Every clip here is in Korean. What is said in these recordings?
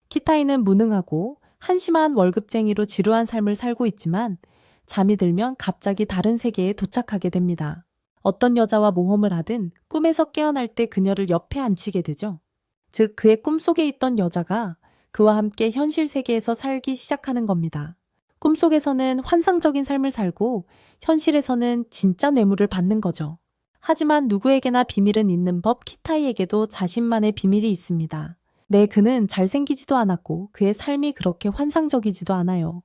키타이는 무능하고 한심한 월급쟁이로 지루한 삶을 살고 있지만 잠이 들면 갑자기 다른 세계에 도착하게 됩니다. 어떤 여자와 모험을 하든 꿈에서 깨어날 때 그녀를 옆에 앉히게 되죠. 즉, 그의 꿈속에 있던 여자가 그와 함께 현실 세계에서 살기 시작하는 겁니다. 꿈속에서는 환상적인 삶을 살고 현실에서는 진짜 뇌물을 받는 거죠. 하지만 누구에게나 비밀은 있는 법 키타이에게도 자신만의 비밀이 있습니다. 네, 그는 잘생기지도 않았고 그의 삶이 그렇게 환상적이지도 않아요.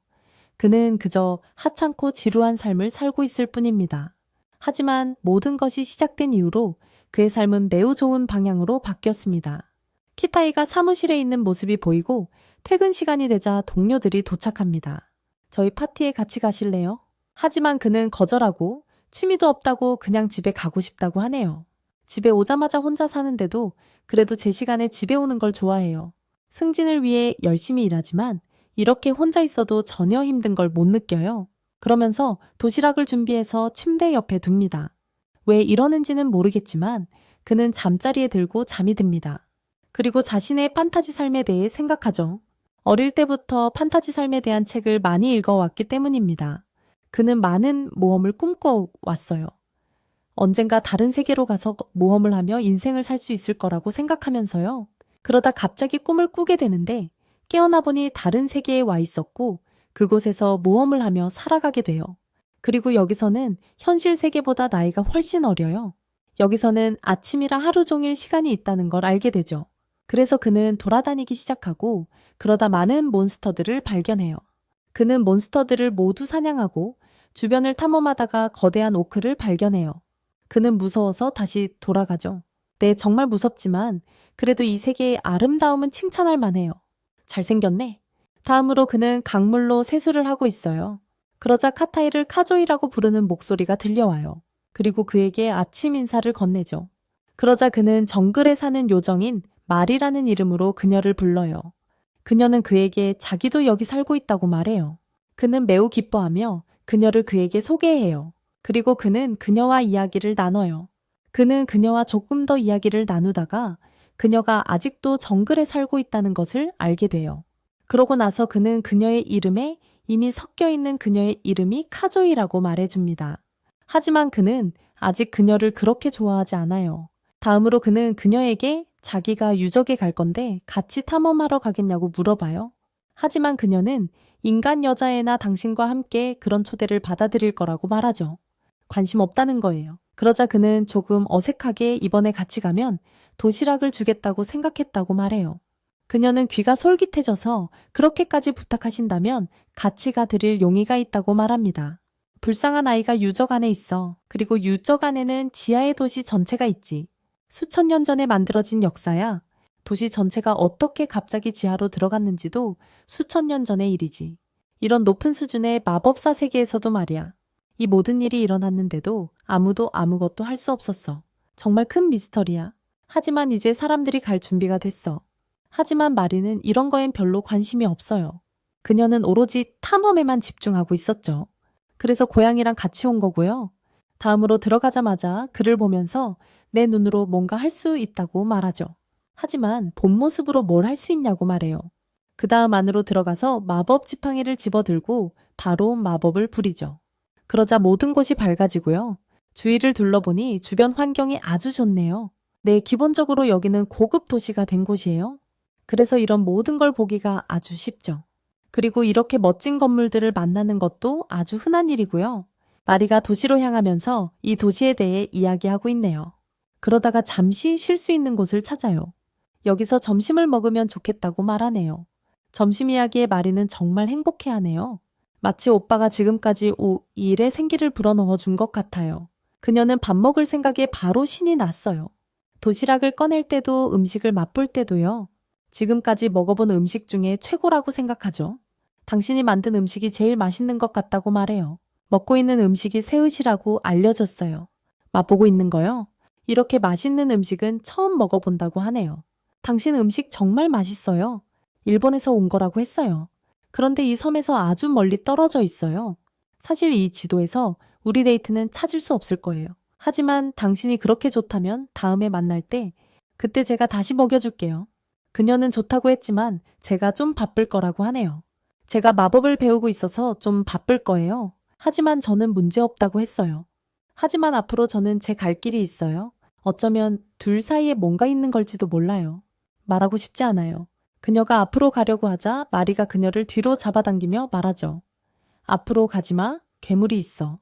그는 그저 하찮고 지루한 삶을 살고 있을 뿐입니다. 하지만 모든 것이 시작된 이후로 그의 삶은 매우 좋은 방향으로 바뀌었습니다. 키타이가 사무실에 있는 모습이 보이고 퇴근 시간이 되자 동료들이 도착합니다. 저희 파티에 같이 가실래요? 하지만 그는 거절하고 취미도 없다고 그냥 집에 가고 싶다고 하네요. 집에 오자마자 혼자 사는데도 그래도 제 시간에 집에 오는 걸 좋아해요. 승진을 위해 열심히 일하지만 이렇게 혼자 있어도 전혀 힘든 걸 못 느껴요. 그러면서 도시락을 준비해서 침대 옆에 둡니다. 왜 이러는지는 모르겠지만 그는 잠자리에 들고 잠이 듭니다. 그리고 자신의 판타지 삶에 대해 생각하죠. 어릴 때부터 판타지 삶에 대한 책을 많이 읽어왔기 때문입니다. 그는 많은 모험을 꿈꿔왔어요. 언젠가 다른 세계로 가서 모험을 하며 인생을 살 수 있을 거라고 생각하면서요. 그러다 갑자기 꿈을 꾸게 되는데 깨어나 보니 다른 세계에 와 있었고 그곳에서 모험을 하며 살아가게 돼요. 그리고 여기서는 현실 세계보다 나이가 훨씬 어려요. 여기서는 아침이라 하루 종일 시간이 있다는 걸 알게 되죠. 그래서 그는 돌아다니기 시작하고 그러다 많은 몬스터들을 발견해요. 그는 몬스터들을 모두 사냥하고 주변을 탐험하다가 거대한 오크를 발견해요. 그는 무서워서 다시 돌아가죠. 네, 정말 무섭지만 그래도 이 세계의 아름다움은 칭찬할 만해요. 잘생겼네. 다음으로 그는 강물로 세수를 하고 있어요. 그러자 카타이를 카조이라고 부르는 목소리가 들려와요. 그리고 그에게 아침 인사를 건네죠. 그러자 그는 정글에 사는 요정인 말이라는 이름으로 그녀를 불러요. 그녀는 그에게 자기도 여기 살고 있다고 말해요. 그는 매우 기뻐하며 그녀를 그에게 소개해요. 그리고 그는 그녀와 이야기를 나눠요. 그는 그녀와 조금 더 이야기를 나누다가 그녀가 아직도 정글에 살고 있다는 것을 알게 돼요. 그러고 나서 그는 그녀의 이름에 이미 섞여 있는 그녀의 이름이 카조이라고 말해줍니다. 하지만 그는 아직 그녀를 그렇게 좋아하지 않아요. 다음으로 그는 그녀에게 자기가 유적에 갈 건데 같이 탐험하러 가겠냐고 물어봐요. 하지만 그녀는 인간 여자애나 당신과 함께 그런 초대를 받아들일 거라고 말하죠. 관심 없다는 거예요. 그러자 그는 조금 어색하게 이번에 같이 가면 도시락을 주겠다고 생각했다고 말해요. 그녀는 귀가 솔깃해져서 그렇게까지 부탁하신다면 같이 가드릴 용의가 있다고 말합니다. 불쌍한 아이가 유적 안에 있어. 그리고 유적 안에는 지하의 도시 전체가 있지. 수천 년 전에 만들어진 역사야. 도시 전체가 어떻게 갑자기 지하로 들어갔는지도 수천 년 전의 일이지. 이런 높은 수준의 마법사 세계에서도 말이야. 이 모든 일이 일어났는데도 아무도 아무것도 할 수 없었어. 정말 큰 미스터리야. 하지만 이제 사람들이 갈 준비가 됐어. 하지만 마리는 이런 거엔 별로 관심이 없어요. 그녀는 오로지 탐험에만 집중하고 있었죠. 그래서 고양이랑 같이 온 거고요. 다음으로 들어가자마자 그를 보면서 내 눈으로 뭔가 할 수 있다고 말하죠. 하지만 본 모습으로 뭘 할 수 있냐고 말해요. 그 다음 안으로 들어가서 마법 지팡이를 집어들고 바로 마법을 부리죠. 그러자 모든 곳이 밝아지고요. 주위를 둘러보니 주변 환경이 아주 좋네요. 네, 기본적으로 여기는 고급 도시가 된 곳이에요. 그래서 이런 모든 걸 보기가 아주 쉽죠. 그리고 이렇게 멋진 건물들을 만나는 것도 아주 흔한 일이고요. 마리가 도시로 향하면서 이 도시에 대해 이야기하고 있네요. 그러다가 잠시 쉴 수 있는 곳을 찾아요. 여기서 점심을 먹으면 좋겠다고 말하네요. 점심 이야기에 마리는 정말 행복해하네요. 마치 오빠가 지금까지 이 일에 생기를 불어넣어 준 것 같아요. 그녀는 밥 먹을 생각에 바로 신이 났어요. 도시락을 꺼낼 때도 음식을 맛볼 때도요. 지금까지 먹어본 음식 중에 최고라고 생각하죠. 당신이 만든 음식이 제일 맛있는 것 같다고 말해요. 먹고 있는 음식이 새우시라고 알려줬어요. 맛보고 있는 거요? 이렇게 맛있는 음식은 처음 먹어본다고 하네요. 당신 음식 정말 맛있어요. 일본에서 온 거라고 했어요. 그런데 이 섬에서 아주 멀리 떨어져 있어요. 사실 이 지도에서 우리 데이트는 찾을 수 없을 거예요. 하지만 당신이 그렇게 좋다면 다음에 만날 때 그때 제가 다시 먹여줄게요. 그녀는 좋다고 했지만 제가 좀 바쁠 거라고 하네요. 제가 마법을 배우고 있어서 좀 바쁠 거예요. 하지만 저는 문제없다고 했어요. 하지만 앞으로 저는 제 갈 길이 있어요. 어쩌면 둘 사이에 뭔가 있는 걸지도 몰라요. 말하고 싶지 않아요. 그녀가 앞으로 가려고 하자 마리가 그녀를 뒤로 잡아당기며 말하죠. 앞으로 가지마. 괴물이 있어.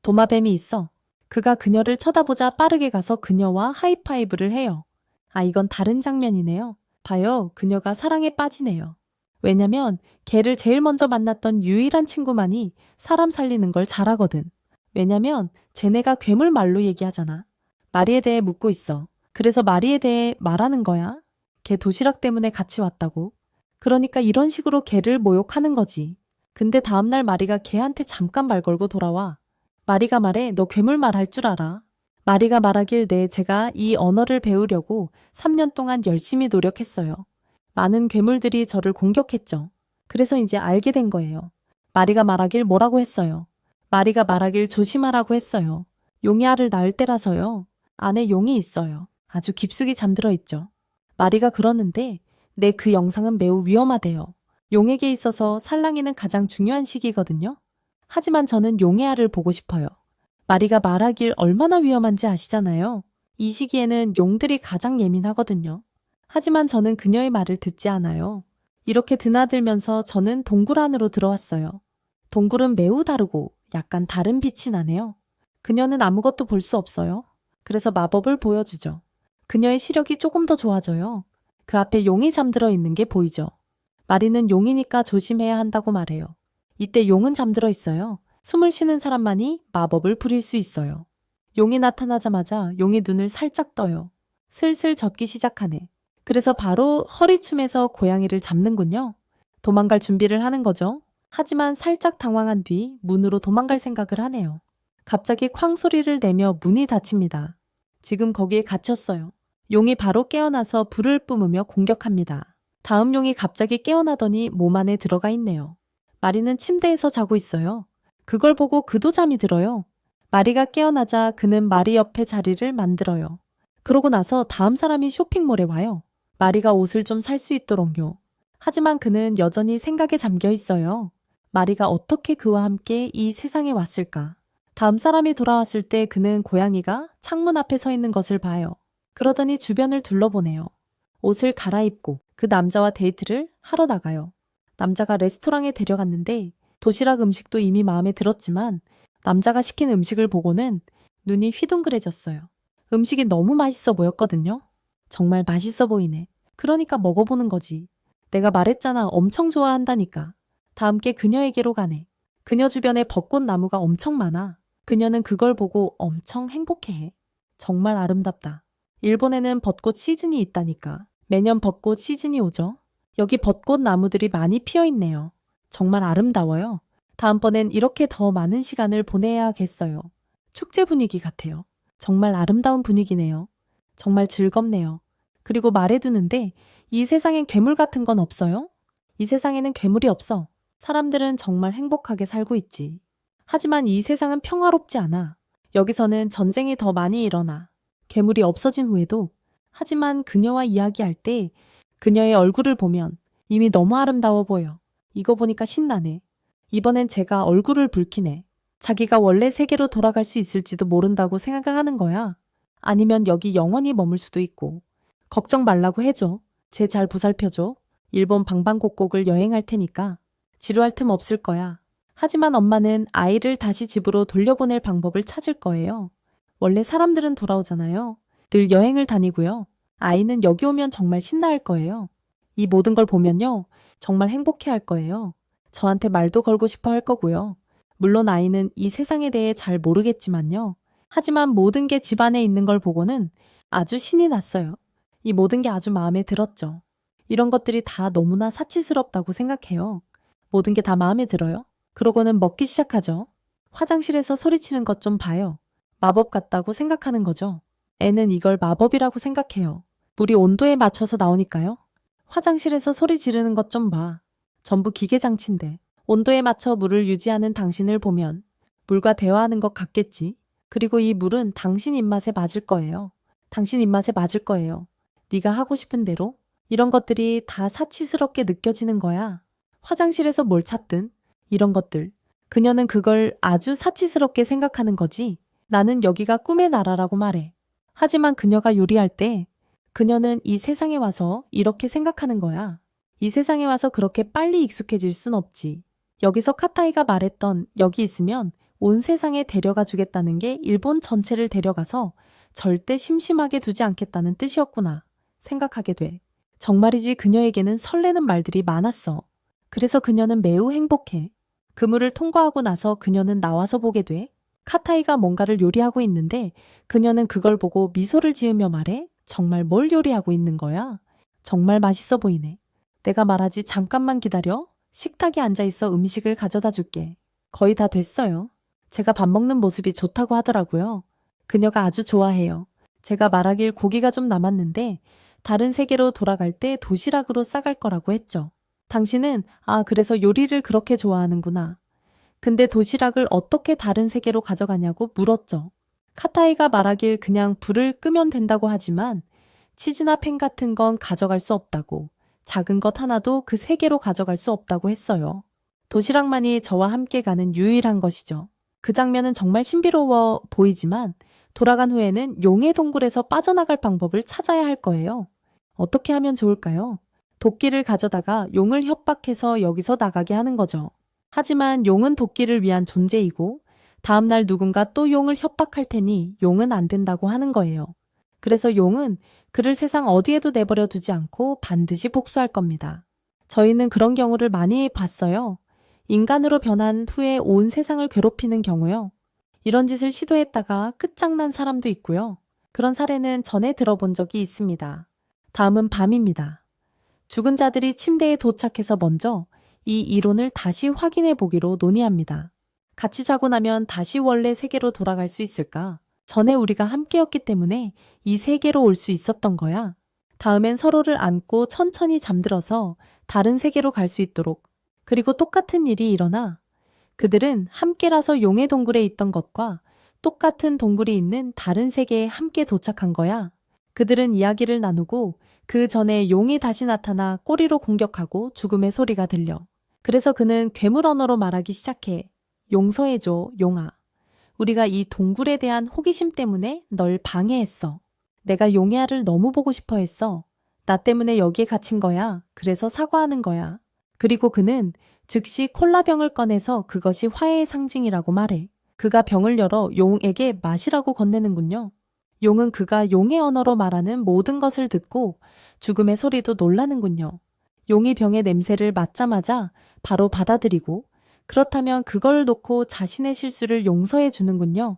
도마뱀이 있어. 그가 그녀를 쳐다보자 빠르게 가서 그녀와 하이파이브를 해요. 아, 이건 다른 장면이네요. 봐요. 그녀가 사랑에 빠지네요. 왜냐면 걔를 제일 먼저 만났던 유일한 친구만이 사람 살리는 걸 잘하거든. 왜냐면 쟤네가 괴물 말로 얘기하잖아. 마리에 대해 묻고 있어. 그래서 마리에 대해 말하는 거야. 걔 도시락 때문에 같이 왔다고. 그러니까 이런 식으로 걔를 모욕하는 거지. 근데 다음날 마리가 걔한테 잠깐 말 걸고 돌아와. 마리가 말해, 너 괴물 말할 줄 알아. 마리가 말하길 네, 제가 이 언어를 배우려고 3년 동안 열심히 노력했어요. 많은 괴물들이 저를 공격했죠. 그래서 이제 알게 된 거예요. 마리가 말하길 뭐라고 했어요. 마리가 말하길 조심하라고 했어요. 용이 알을 낳을 때라서요. 안에 용이 있어요. 아주 깊숙이 잠들어 있죠. 마리가 그러는데 네, 그 영상은 매우 위험하대요. 용에게 있어서 산란기는 가장 중요한 시기거든요. 하지만 저는 용의 알을 보고 싶어요. 마리가 말하길 얼마나 위험한지 아시잖아요. 이 시기에는 용들이 가장 예민하거든요. 하지만 저는 그녀의 말을 듣지 않아요. 이렇게 드나들면서 저는 동굴 안으로 들어왔어요. 동굴은 매우 다르고 약간 다른 빛이 나네요. 그녀는 아무것도 볼 수 없어요. 그래서 마법을 보여주죠. 그녀의 시력이 조금 더 좋아져요. 그 앞에 용이 잠들어 있는 게 보이죠. 마리는 용이니까 조심해야 한다고 말해요. 이때 용은 잠들어 있어요. 숨을 쉬는 사람만이 마법을 부릴 수 있어요. 용이 나타나자마자 용이 눈을 살짝 떠요. 슬슬 젖기 시작하네. 그래서 바로 허리춤에서 고양이를 잡는군요. 도망갈 준비를 하는 거죠. 하지만 살짝 당황한 뒤 문으로 도망갈 생각을 하네요. 갑자기 쾅 소리를 내며 문이 닫힙니다. 지금 거기에 갇혔어요. 용이 바로 깨어나서 불을 뿜으며 공격합니다. 다음 용이 갑자기 깨어나더니 몸 안에 들어가 있네요. 마리는 침대에서 자고 있어요. 그걸 보고 그도 잠이 들어요. 마리가 깨어나자 그는 마리 옆에 자리를 만들어요. 그러고 나서 다음 사람이 쇼핑몰에 와요. 마리가 옷을 좀 살 수 있도록요. 하지만 그는 여전히 생각에 잠겨 있어요. 마리가 어떻게 그와 함께 이 세상에 왔을까? 다음 사람이 돌아왔을 때 그는 고양이가 창문 앞에 서 있는 것을 봐요. 그러더니 주변을 둘러보네요. 옷을 갈아입고 그 남자와 데이트를 하러 나가요. 남자가 레스토랑에 데려갔는데 도시락 음식도 이미 마음에 들었지만 남자가 시킨 음식을 보고는 눈이 휘둥그레졌어요. 음식이 너무 맛있어 보였거든요. 정말 맛있어 보이네. 그러니까 먹어보는 거지. 내가 말했잖아. 엄청 좋아한다니까. 다 함께 그녀에게로 가네. 그녀 주변에 벚꽃 나무가 엄청 많아. 그녀는 그걸 보고 엄청 행복해해. 정말 아름답다. 일본에는 벚꽃 시즌이 있다니까. 매년 벚꽃 시즌이 오죠. 여기 벚꽃 나무들이 많이 피어 있네요. 정말 아름다워요. 다음번엔 이렇게 더 많은 시간을 보내야겠어요. 축제 분위기 같아요. 정말 아름다운 분위기네요. 정말 즐겁네요. 그리고 말해두는데 이 세상엔 괴물 같은 건 없어요? 이 세상에는 괴물이 없어. 사람들은 정말 행복하게 살고 있지. 하지만 이 세상은 평화롭지 않아. 여기서는 전쟁이 더 많이 일어나. 괴물이 없어진 후에도. 하지만 그녀와 이야기할 때 그녀의 얼굴을 보면 이미 너무 아름다워 보여. 이거 보니까 신나네. 이번엔 제가 얼굴을 붉히네. 자기가 원래 세계로 돌아갈 수 있을지도 모른다고 생각하는 거야. 아니면 여기 영원히 머물 수도 있고. 걱정 말라고 해줘. 쟤 잘 보살펴줘. 일본 방방곡곡을 여행할 테니까. 지루할 틈 없을 거야. 하지만 엄마는 아이를 다시 집으로 돌려보낼 방법을 찾을 거예요. 원래 사람들은 돌아오잖아요. 늘 여행을 다니고요. 아이는 여기 오면 정말 신나할 거예요. 이 모든 걸 보면요. 정말 행복해 할 거예요. 저한테 말도 걸고 싶어 할 거고요. 물론 아이는 이 세상에 대해 잘 모르겠지만요. 하지만 모든 게 집안에 있는 걸 보고는 아주 신이 났어요. 이 모든 게 아주 마음에 들었죠. 이런 것들이 다 너무나 사치스럽다고 생각해요. 모든 게 다 마음에 들어요. 그러고는 먹기 시작하죠. 화장실에서 소리치는 것 좀 봐요. 마법 같다고 생각하는 거죠. 애는 이걸 마법이라고 생각해요. 물이 온도에 맞춰서 나오니까요. 화장실에서 소리 지르는 것 좀 봐. 전부 기계 장치인데 온도에 맞춰 물을 유지하는 당신을 보면 물과 대화하는 것 같겠지. 그리고 이 물은 당신 입맛에 맞을 거예요. 당신 입맛에 맞을 거예요. 네가 하고 싶은 대로 이런 것들이 다 사치스럽게 느껴지는 거야. 화장실에서 뭘 찾든 이런 것들. 그녀는 그걸 아주 사치스럽게 생각하는 거지. 나는 여기가 꿈의 나라라고 말해. 하지만 그녀가 요리할 때 그녀는 이 세상에 와서 이렇게 생각하는 거야. 이 세상에 와서 그렇게 빨리 익숙해질 순 없지. 여기서 카타이가 말했던 여기 있으면 온 세상에 데려가 주겠다는 게 일본 전체를 데려가서 절대 심심하게 두지 않겠다는 뜻이었구나 생각하게 돼. 정말이지 그녀에게는 설레는 말들이 많았어. 그래서 그녀는 매우 행복해. 그물을 통과하고 나서 그녀는 나와서 보게 돼. 카타이가 뭔가를 요리하고 있는데 그녀는 그걸 보고 미소를 지으며 말해. 정말 뭘 요리하고 있는 거야? 정말 맛있어 보이네. 내가 말하지 잠깐만 기다려. 식탁에 앉아있어 음식을 가져다 줄게. 거의 다 됐어요. 제가 밥 먹는 모습이 좋다고 하더라고요. 그녀가 아주 좋아해요. 제가 말하길 고기가 좀 남았는데 다른 세계로 돌아갈 때 도시락으로 싸갈 거라고 했죠. 당신은 그래서 요리를 그렇게 좋아하는구나. 근데 도시락을 어떻게 다른 세계로 가져가냐고 물었죠. 카타이가 말하길 그냥 불을 끄면 된다고 하지만 치즈나 팬 같은 건 가져갈 수 없다고, 작은 것 하나도 그 세계로 가져갈 수 없다고 했어요. 도시락만이 저와 함께 가는 유일한 것이죠. 그 장면은 정말 신비로워 보이지만 돌아간 후에는 용의 동굴에서 빠져나갈 방법을 찾아야 할 거예요. 어떻게 하면 좋을까요? 도끼를 가져다가 용을 협박해서 여기서 나가게 하는 거죠. 하지만 용은 도끼를 위한 존재이고 다음날 누군가 또 용을 협박할 테니 용은 안 된다고 하는 거예요. 그래서 용은 그를 세상 어디에도 내버려 두지 않고 반드시 복수할 겁니다. 저희는 그런 경우를 많이 봤어요. 인간으로 변한 후에 온 세상을 괴롭히는 경우요. 이런 짓을 시도했다가 끝장난 사람도 있고요. 그런 사례는 전에 들어본 적이 있습니다. 다음은 밤입니다. 죽은 자들이 침대에 도착해서 먼저 이 이론을 다시 확인해 보기로 논의합니다. 같이 자고 나면 다시 원래 세계로 돌아갈 수 있을까? 전에 우리가 함께였기 때문에 이 세계로 올 수 있었던 거야. 다음엔 서로를 안고 천천히 잠들어서 다른 세계로 갈 수 있도록. 그리고 똑같은 일이 일어나. 그들은 함께라서 용의 동굴에 있던 것과 똑같은 동굴이 있는 다른 세계에 함께 도착한 거야. 그들은 이야기를 나누고 그 전에 용이 다시 나타나 꼬리로 공격하고 죽음의 소리가 들려. 그래서 그는 괴물 언어로 말하기 시작해. 용서해줘, 용아. 우리가 이 동굴에 대한 호기심 때문에 널 방해했어. 내가 용의 알을 너무 보고 싶어 했어. 나 때문에 여기에 갇힌 거야. 그래서 사과하는 거야. 그리고 그는 즉시 콜라병을 꺼내서 그것이 화해의 상징이라고 말해. 그가 병을 열어 용에게 마시라고 건네는군요. 용은 그가 용의 언어로 말하는 모든 것을 듣고 죽음의 소리도 놀라는군요. 용이 병의 냄새를 맡자마자 바로 받아들이고 그렇다면 그걸 놓고 자신의 실수를 용서해 주는군요.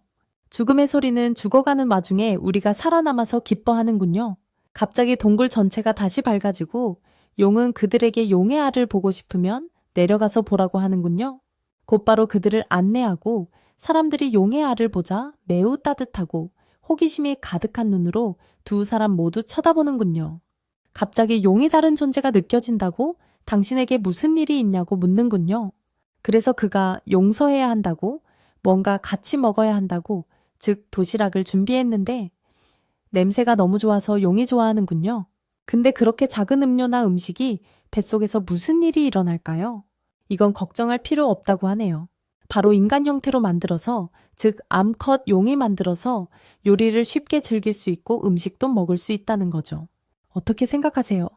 죽음의 소리는 죽어가는 와중에 우리가 살아남아서 기뻐하는군요. 갑자기 동굴 전체가 다시 밝아지고 용은 그들에게 용의 알을 보고 싶으면 내려가서 보라고 하는군요. 곧바로 그들을 안내하고 사람들이 용의 알을 보자 매우 따뜻하고 호기심이 가득한 눈으로 두 사람 모두 쳐다보는군요. 갑자기 용이 다른 존재가 느껴진다고 당신에게 무슨 일이 있냐고 묻는군요. 그래서 그가 용서해야 한다고, 뭔가 같이 먹어야 한다고, 즉 도시락을 준비했는데 냄새가 너무 좋아서 용이 좋아하는군요. 근데 그렇게 작은 음료나 음식이 뱃속에서 무슨 일이 일어날까요? 이건 걱정할 필요 없다고 하네요. 바로 인간 형태로 만들어서, 즉 암컷 용이 만들어서 요리를 쉽게 즐길 수 있고 음식도 먹을 수 있다는 거죠. 어떻게 생각하세요?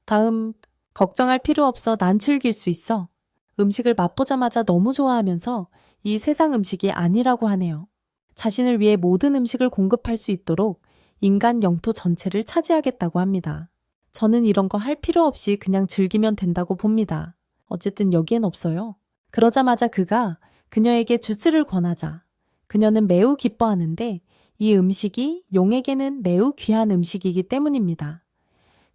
다음, 걱정할 필요 없어, 난 즐길 수 있어. 음식을 맛보자마자 너무 좋아하면서 이 세상 음식이 아니라고 하네요. 자신을 위해 모든 음식을 공급할 수 있도록 인간 영토 전체를 차지하겠다고 합니다. 저는 이런 거 할 필요 없이 그냥 즐기면 된다고 봅니다. 어쨌든 여기엔 없어요. 그러자마자 그가 그녀에게 주스를 권하자. 그녀는 매우 기뻐하는데 이 음식이 용에게는 매우 귀한 음식이기 때문입니다.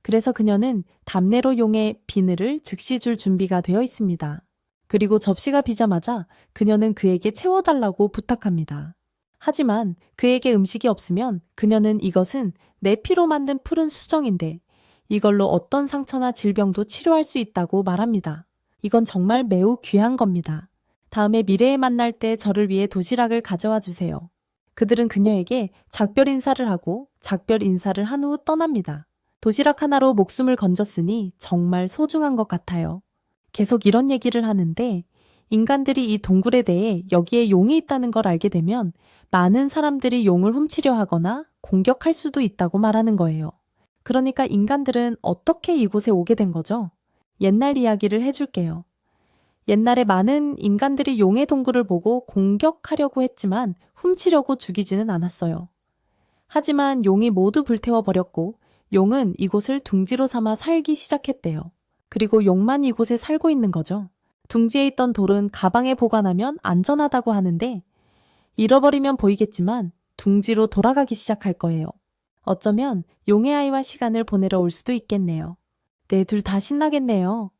그래서 그녀는 답례로 용의 비늘을 즉시 줄 준비가 되어 있습니다. 그리고 접시가 비자마자 그녀는 그에게 채워달라고 부탁합니다. 하지만 그에게 음식이 없으면 그녀는 이것은 내 피로 만든 푸른 수정인데 이걸로 어떤 상처나 질병도 치료할 수 있다고 말합니다. 이건 정말 매우 귀한 겁니다. 다음에 미래에 만날 때 저를 위해 도시락을 가져와 주세요. 그들은 그녀에게 작별 인사를 하고 작별 인사를 한 후 떠납니다. 도시락 하나로 목숨을 건졌으니 정말 소중한 것 같아요. 계속 이런 얘기를 하는데 인간들이 이 동굴에 대해 여기에 용이 있다는 걸 알게 되면 많은 사람들이 용을 훔치려 하거나 공격할 수도 있다고 말하는 거예요. 그러니까 인간들은 어떻게 이곳에 오게 된 거죠? 옛날 이야기를 해줄게요. 옛날에 많은 인간들이 용의 동굴을 보고 공격하려고 했지만 훔치려고 죽이지는 않았어요. 하지만 용이 모두 불태워버렸고 용은 이곳을 둥지로 삼아 살기 시작했대요. 그리고 용만 이곳에 살고 있는 거죠. 둥지에 있던 돌은 가방에 보관하면 안전하다고 하는데 잃어버리면 보이겠지만 둥지로 돌아가기 시작할 거예요. 어쩌면 용의 아이와 시간을 보내러 올 수도 있겠네요. 네, 둘 다 신나겠네요.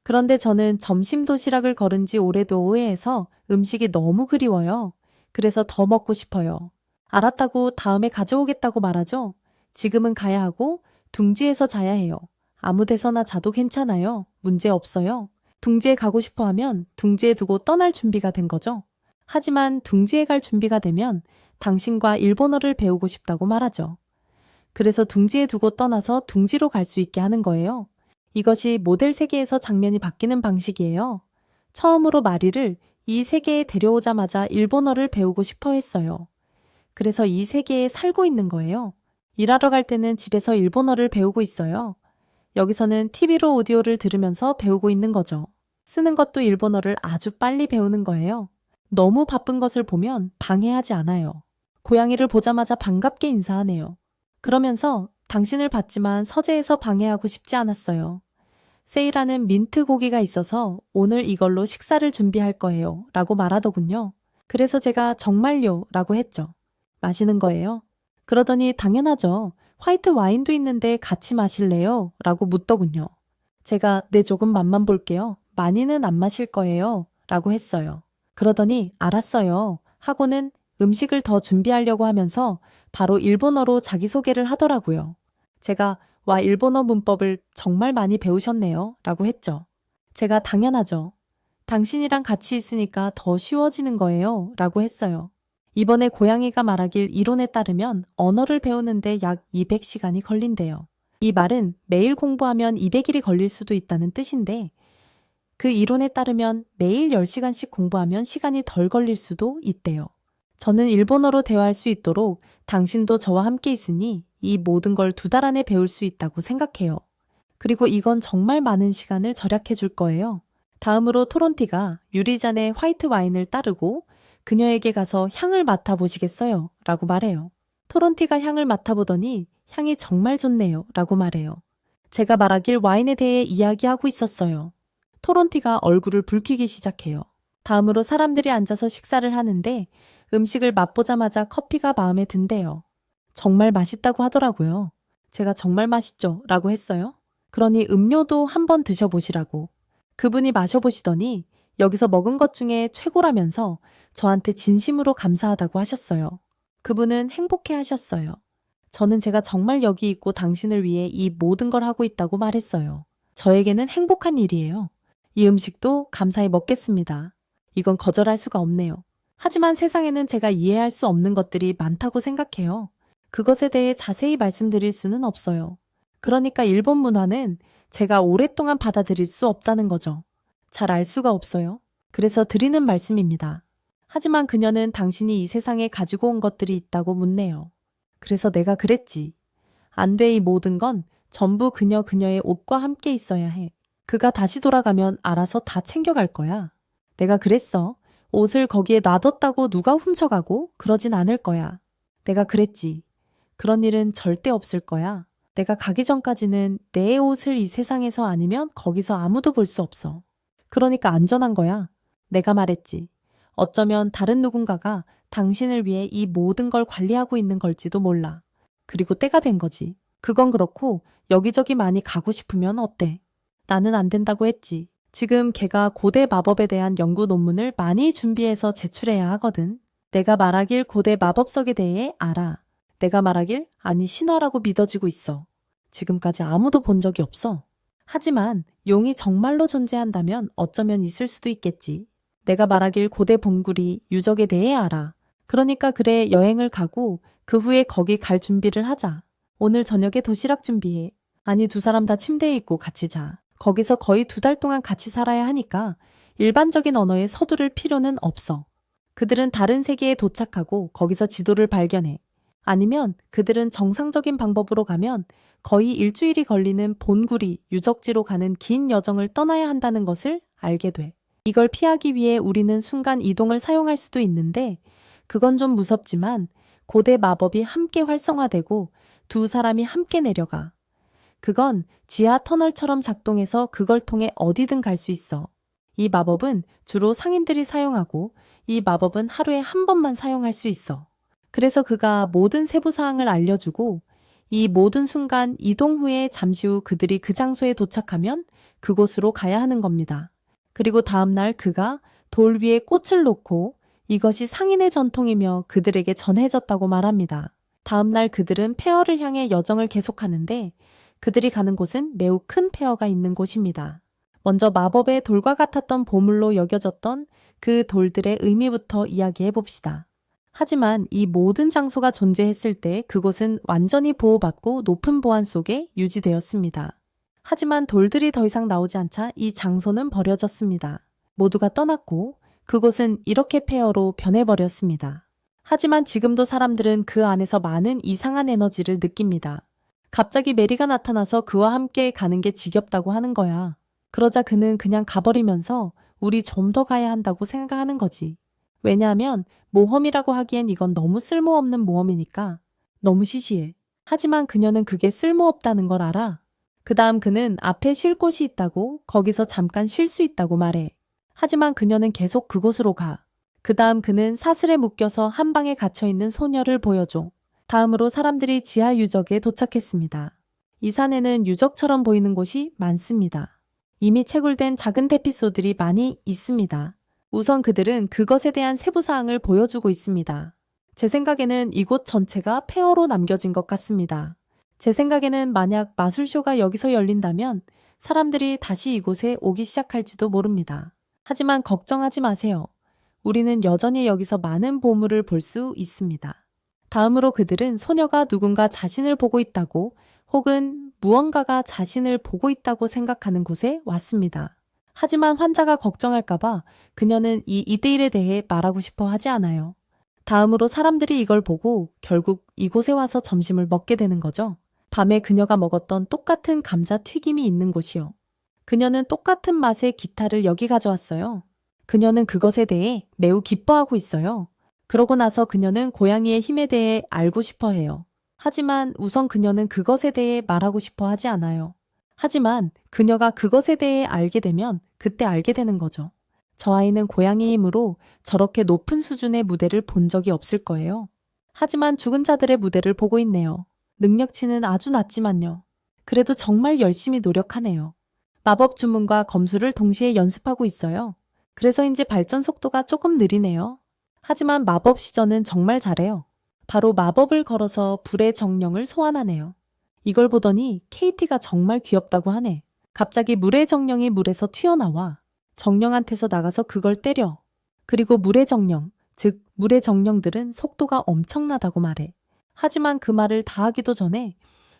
그런데 저는 점심 도시락을 걸은 지 오래도 오해해서 음식이 너무 그리워요. 그래서 더 먹고 싶어요. 알았다고 다음에 가져오겠다고 말하죠. 지금은 가야 하고 둥지에서 자야 해요. 아무 데서나 자도 괜찮아요. 문제 없어요. 둥지에 가고 싶어 하면 둥지에 두고 떠날 준비가 된 거죠. 하지만 둥지에 갈 준비가 되면 당신과 일본어를 배우고 싶다고 말하죠. 그래서 둥지에 두고 떠나서 둥지로 갈 수 있게 하는 거예요. 이것이 모델 세계에서 장면이 바뀌는 방식이에요. 처음으로 마리를 이 세계에 데려오자마자 일본어를 배우고 싶어 했어요. 그래서 이 세계에 살고 있는 거예요. 일하러 갈 때는 집에서 일본어를 배우고 있어요. 여기서는 TV로 오디오를 들으면서 배우고 있는 거죠. 쓰는 것도 일본어를 아주 빨리 배우는 거예요. 너무 바쁜 것을 보면 방해하지 않아요. 고양이를 보자마자 반갑게 인사하네요. 그러면서 당신을 봤지만 서재에서 방해하고 싶지 않았어요. 세일하는 민트 고기가 있어서 오늘 이걸로 식사를 준비할 거예요. 라고 말하더군요. 그래서 제가 정말요? 라고 했죠. 마시는 거예요? 그러더니 당연하죠. 화이트 와인도 있는데 같이 마실래요? 라고 묻더군요. 제가 네 조금 맛만 볼게요. 많이는 안 마실 거예요. 라고 했어요. 그러더니 알았어요. 하고는 음식을 더 준비하려고 하면서 바로 일본어로 자기소개를 하더라고요. 제가 와 일본어 문법을 정말 많이 배우셨네요. 라고 했죠. 제가 당연하죠. 당신이랑 같이 있으니까 더 쉬워지는 거예요. 라고 했어요. 이번에 고양이가 말하길 이론에 따르면 언어를 배우는데 약 200시간이 걸린대요. 이 말은 매일 공부하면 200일이 걸릴 수도 있다는 뜻인데 그 이론에 따르면 매일 10시간씩 공부하면 시간이 덜 걸릴 수도 있대요. 저는 일본어로 대화할 수 있도록 당신도 저와 함께 있으니 이 모든 걸 2달 안에 배울 수 있다고 생각해요. 그리고 이건 정말 많은 시간을 절약해 줄 거예요. 다음으로 토론티가 유리잔에 화이트 와인을 따르고 그녀에게 가서 향을 맡아보시겠어요? 라고 말해요. 토론티가 향을 맡아보더니 향이 정말 좋네요. 라고 말해요. 제가 말하길 와인에 대해 이야기하고 있었어요. 토론티가 얼굴을 붉히기 시작해요. 다음으로 사람들이 앉아서 식사를 하는데 음식을 맛보자마자 커피가 마음에 든대요. 정말 맛있다고 하더라고요. 제가 정말 맛있죠? 라고 했어요. 그러니 음료도 한번 드셔보시라고. 그분이 마셔보시더니 여기서 먹은 것 중에 최고라면서 저한테 진심으로 감사하다고 하셨어요. 그분은 행복해 하셨어요. 저는 제가 정말 여기 있고 당신을 위해 이 모든 걸 하고 있다고 말했어요. 저에게는 행복한 일이에요. 이 음식도 감사히 먹겠습니다. 이건 거절할 수가 없네요. 하지만 세상에는 제가 이해할 수 없는 것들이 많다고 생각해요. 그것에 대해 자세히 말씀드릴 수는 없어요. 그러니까 일본 문화는 제가 오랫동안 받아들일 수 없다는 거죠. 잘 알 수가 없어요. 그래서 드리는 말씀입니다. 하지만 그녀는 당신이 이 세상에 가지고 온 것들이 있다고 묻네요. 그래서 내가 그랬지. 안 돼, 이 모든 건 전부 그녀의 옷과 함께 있어야 해. 그가 다시 돌아가면 알아서 다 챙겨갈 거야. 내가 그랬어. 옷을 거기에 놔뒀다고 누가 훔쳐가고 그러진 않을 거야. 내가 그랬지. 그런 일은 절대 없을 거야. 내가 가기 전까지는 내 옷을 이 세상에서 아니면 거기서 아무도 볼 수 없어. 그러니까 안전한 거야. 내가 말했지. 어쩌면 다른 누군가가 당신을 위해 이 모든 걸 관리하고 있는 걸지도 몰라. 그리고 때가 된 거지. 그건 그렇고 여기저기 많이 가고 싶으면 어때? 나는 안 된다고 했지. 지금 걔가 고대 마법에 대한 연구 논문을 많이 준비해서 제출해야 하거든. 내가 말하길 고대 마법석에 대해 알아. 내가 말하길 아니 신화라고 믿어지고 있어. 지금까지 아무도 본 적이 없어. 하지만 용이 정말로 존재한다면 어쩌면 있을 수도 있겠지. 내가 말하길 고대 봉구리 유적에 대해 알아. 그러니까 그래 여행을 가고 그 후에 거기 갈 준비를 하자. 오늘 저녁에 도시락 준비해. 아니, 두 사람 다 침대에 있고 같이 자. 거기서 거의 2달 동안 같이 살아야 하니까 일반적인 언어에 서두를 필요는 없어. 그들은 다른 세계에 도착하고 거기서 지도를 발견해. 아니면 그들은 정상적인 방법으로 가면 거의 일주일이 걸리는 본구리, 유적지로 가는 긴 여정을 떠나야 한다는 것을 알게 돼. 이걸 피하기 위해 우리는 순간 이동을 사용할 수도 있는데 그건 좀 무섭지만 고대 마법이 함께 활성화되고 두 사람이 함께 내려가. 그건 지하 터널처럼 작동해서 그걸 통해 어디든 갈 수 있어. 이 마법은 주로 상인들이 사용하고 이 마법은 하루에 한 번만 사용할 수 있어. 그래서 그가 모든 세부 사항을 알려주고 이 모든 순간 이동 후에 잠시 후 그들이 그 장소에 도착하면 그곳으로 가야 하는 겁니다. 그리고 다음날 그가 돌 위에 꽃을 놓고 이것이 상인의 전통이며 그들에게 전해졌다고 말합니다. 다음날 그들은 폐허를 향해 여정을 계속하는데 그들이 가는 곳은 매우 큰 폐허가 있는 곳입니다. 먼저 마법의 돌과 같았던 보물로 여겨졌던 그 돌들의 의미부터 이야기해 봅시다. 하지만 이 모든 장소가 존재했을 때 그곳은 완전히 보호받고 높은 보안 속에 유지되었습니다. 하지만 돌들이 더 이상 나오지 않자 이 장소는 버려졌습니다. 모두가 떠났고 그곳은 이렇게 폐허로 변해버렸습니다. 하지만 지금도 사람들은 그 안에서 많은 이상한 에너지를 느낍니다. 갑자기 메리가 나타나서 그와 함께 가는 게 지겹다고 하는 거야. 그러자 그는 그냥 가버리면서 우리 좀 더 가야 한다고 생각하는 거지. 왜냐하면 모험이라고 하기엔 이건 너무 쓸모없는 모험이니까 너무 시시해. 하지만 그녀는 그게 쓸모없다는 걸 알아. 그 다음 그는 앞에 쉴 곳이 있다고 거기서 잠깐 쉴 수 있다고 말해. 하지만 그녀는 계속 그곳으로 가. 그 다음 그는 사슬에 묶여서 한 방에 갇혀있는 소녀를 보여줘. 다음으로 사람들이 지하 유적에 도착했습니다. 이 산에는 유적처럼 보이는 곳이 많습니다. 이미 채굴된 작은 대피소들이 많이 있습니다. 우선 그들은 그것에 대한 세부사항을 보여주고 있습니다. 제 생각에는 이곳 전체가 폐허로 남겨진 것 같습니다. 제 생각에는 만약 마술쇼가 여기서 열린다면 사람들이 다시 이곳에 오기 시작할지도 모릅니다. 하지만 걱정하지 마세요. 우리는 여전히 여기서 많은 보물을 볼 수 있습니다. 다음으로 그들은 소녀가 누군가 자신을 보고 있다고 혹은 무언가가 자신을 보고 있다고 생각하는 곳에 왔습니다. 하지만 환자가 걱정할까봐 그녀는 이 2대1에 대해 말하고 싶어 하지 않아요. 다음으로 사람들이 이걸 보고 결국 이곳에 와서 점심을 먹게 되는 거죠. 밤에 그녀가 먹었던 똑같은 감자 튀김이 있는 곳이요. 그녀는 똑같은 맛의 기타를 여기 가져왔어요. 그녀는 그것에 대해 매우 기뻐하고 있어요. 그러고 나서 그녀는 고양이의 힘에 대해 알고 싶어 해요. 하지만 우선 그녀는 그것에 대해 말하고 싶어 하지 않아요. 하지만 그녀가 그것에 대해 알게 되면 그때 알게 되는 거죠. 저 아이는 고양이의 힘으로 저렇게 높은 수준의 무대를 본 적이 없을 거예요. 하지만 죽은 자들의 무대를 보고 있네요. 능력치는 아주 낮지만요. 그래도 정말 열심히 노력하네요. 마법 주문과 검술을 동시에 연습하고 있어요. 그래서인지 발전 속도가 조금 느리네요. 하지만 마법 시전은 정말 잘해요. 바로 마법을 걸어서 불의 정령을 소환하네요. 이걸 보더니 케이티가 정말 귀엽다고 하네. 갑자기 물의 정령이 물에서 튀어나와 정령한테서 나가서 그걸 때려. 그리고 물의 정령, 즉 물의 정령들은 속도가 엄청나다고 말해. 하지만 그 말을 다 하기도 전에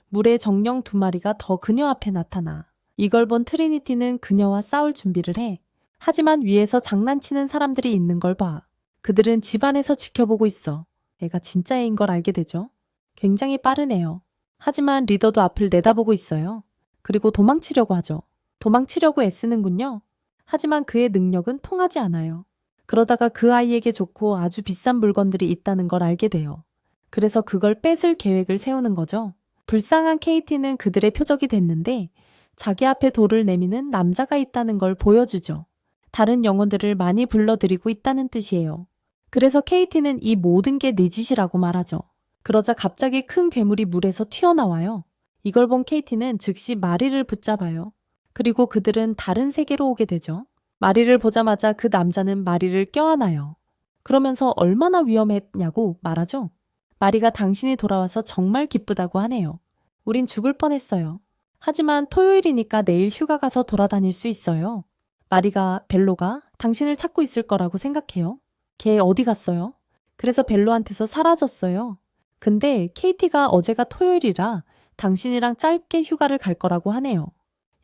물의 정령 2마리가 더 그녀 앞에 나타나. 이걸 본 트리니티는 그녀와 싸울 준비를 해. 하지만 위에서 장난치는 사람들이 있는 걸 봐. 그들은 집안에서 지켜보고 있어. 애가 진짜 애인 걸 알게 되죠. 굉장히 빠르네요. 하지만 리더도 앞을 내다보고 있어요. 그리고 도망치려고 하죠. 도망치려고 애쓰는군요. 하지만 그의 능력은 통하지 않아요. 그러다가 그 아이에게 좋고 아주 비싼 물건들이 있다는 걸 알게 돼요. 그래서 그걸 뺏을 계획을 세우는 거죠. 불쌍한 케이티는 그들의 표적이 됐는데 자기 앞에 돌을 내미는 남자가 있다는 걸 보여주죠. 다른 영혼들을 많이 불러들이고 있다는 뜻이에요. 그래서 케이티는 이 모든 게 네 짓이라고 말하죠. 그러자 갑자기 큰 괴물이 물에서 튀어나와요. 이걸 본 케이티는 즉시 마리를 붙잡아요. 그리고 그들은 다른 세계로 오게 되죠. 마리를 보자마자 그 남자는 마리를 껴안아요. 그러면서 얼마나 위험했냐고 말하죠. 마리가 당신이 돌아와서 정말 기쁘다고 하네요. 우린 죽을 뻔했어요. 하지만 토요일이니까 내일 휴가 가서 돌아다닐 수 있어요. 마리가 벨로가 당신을 찾고 있을 거라고 생각해요. 걔 어디 갔어요? 그래서 벨로한테서 사라졌어요. 근데 케이티가 어제가 토요일이라 당신이랑 짧게 휴가를 갈 거라고 하네요.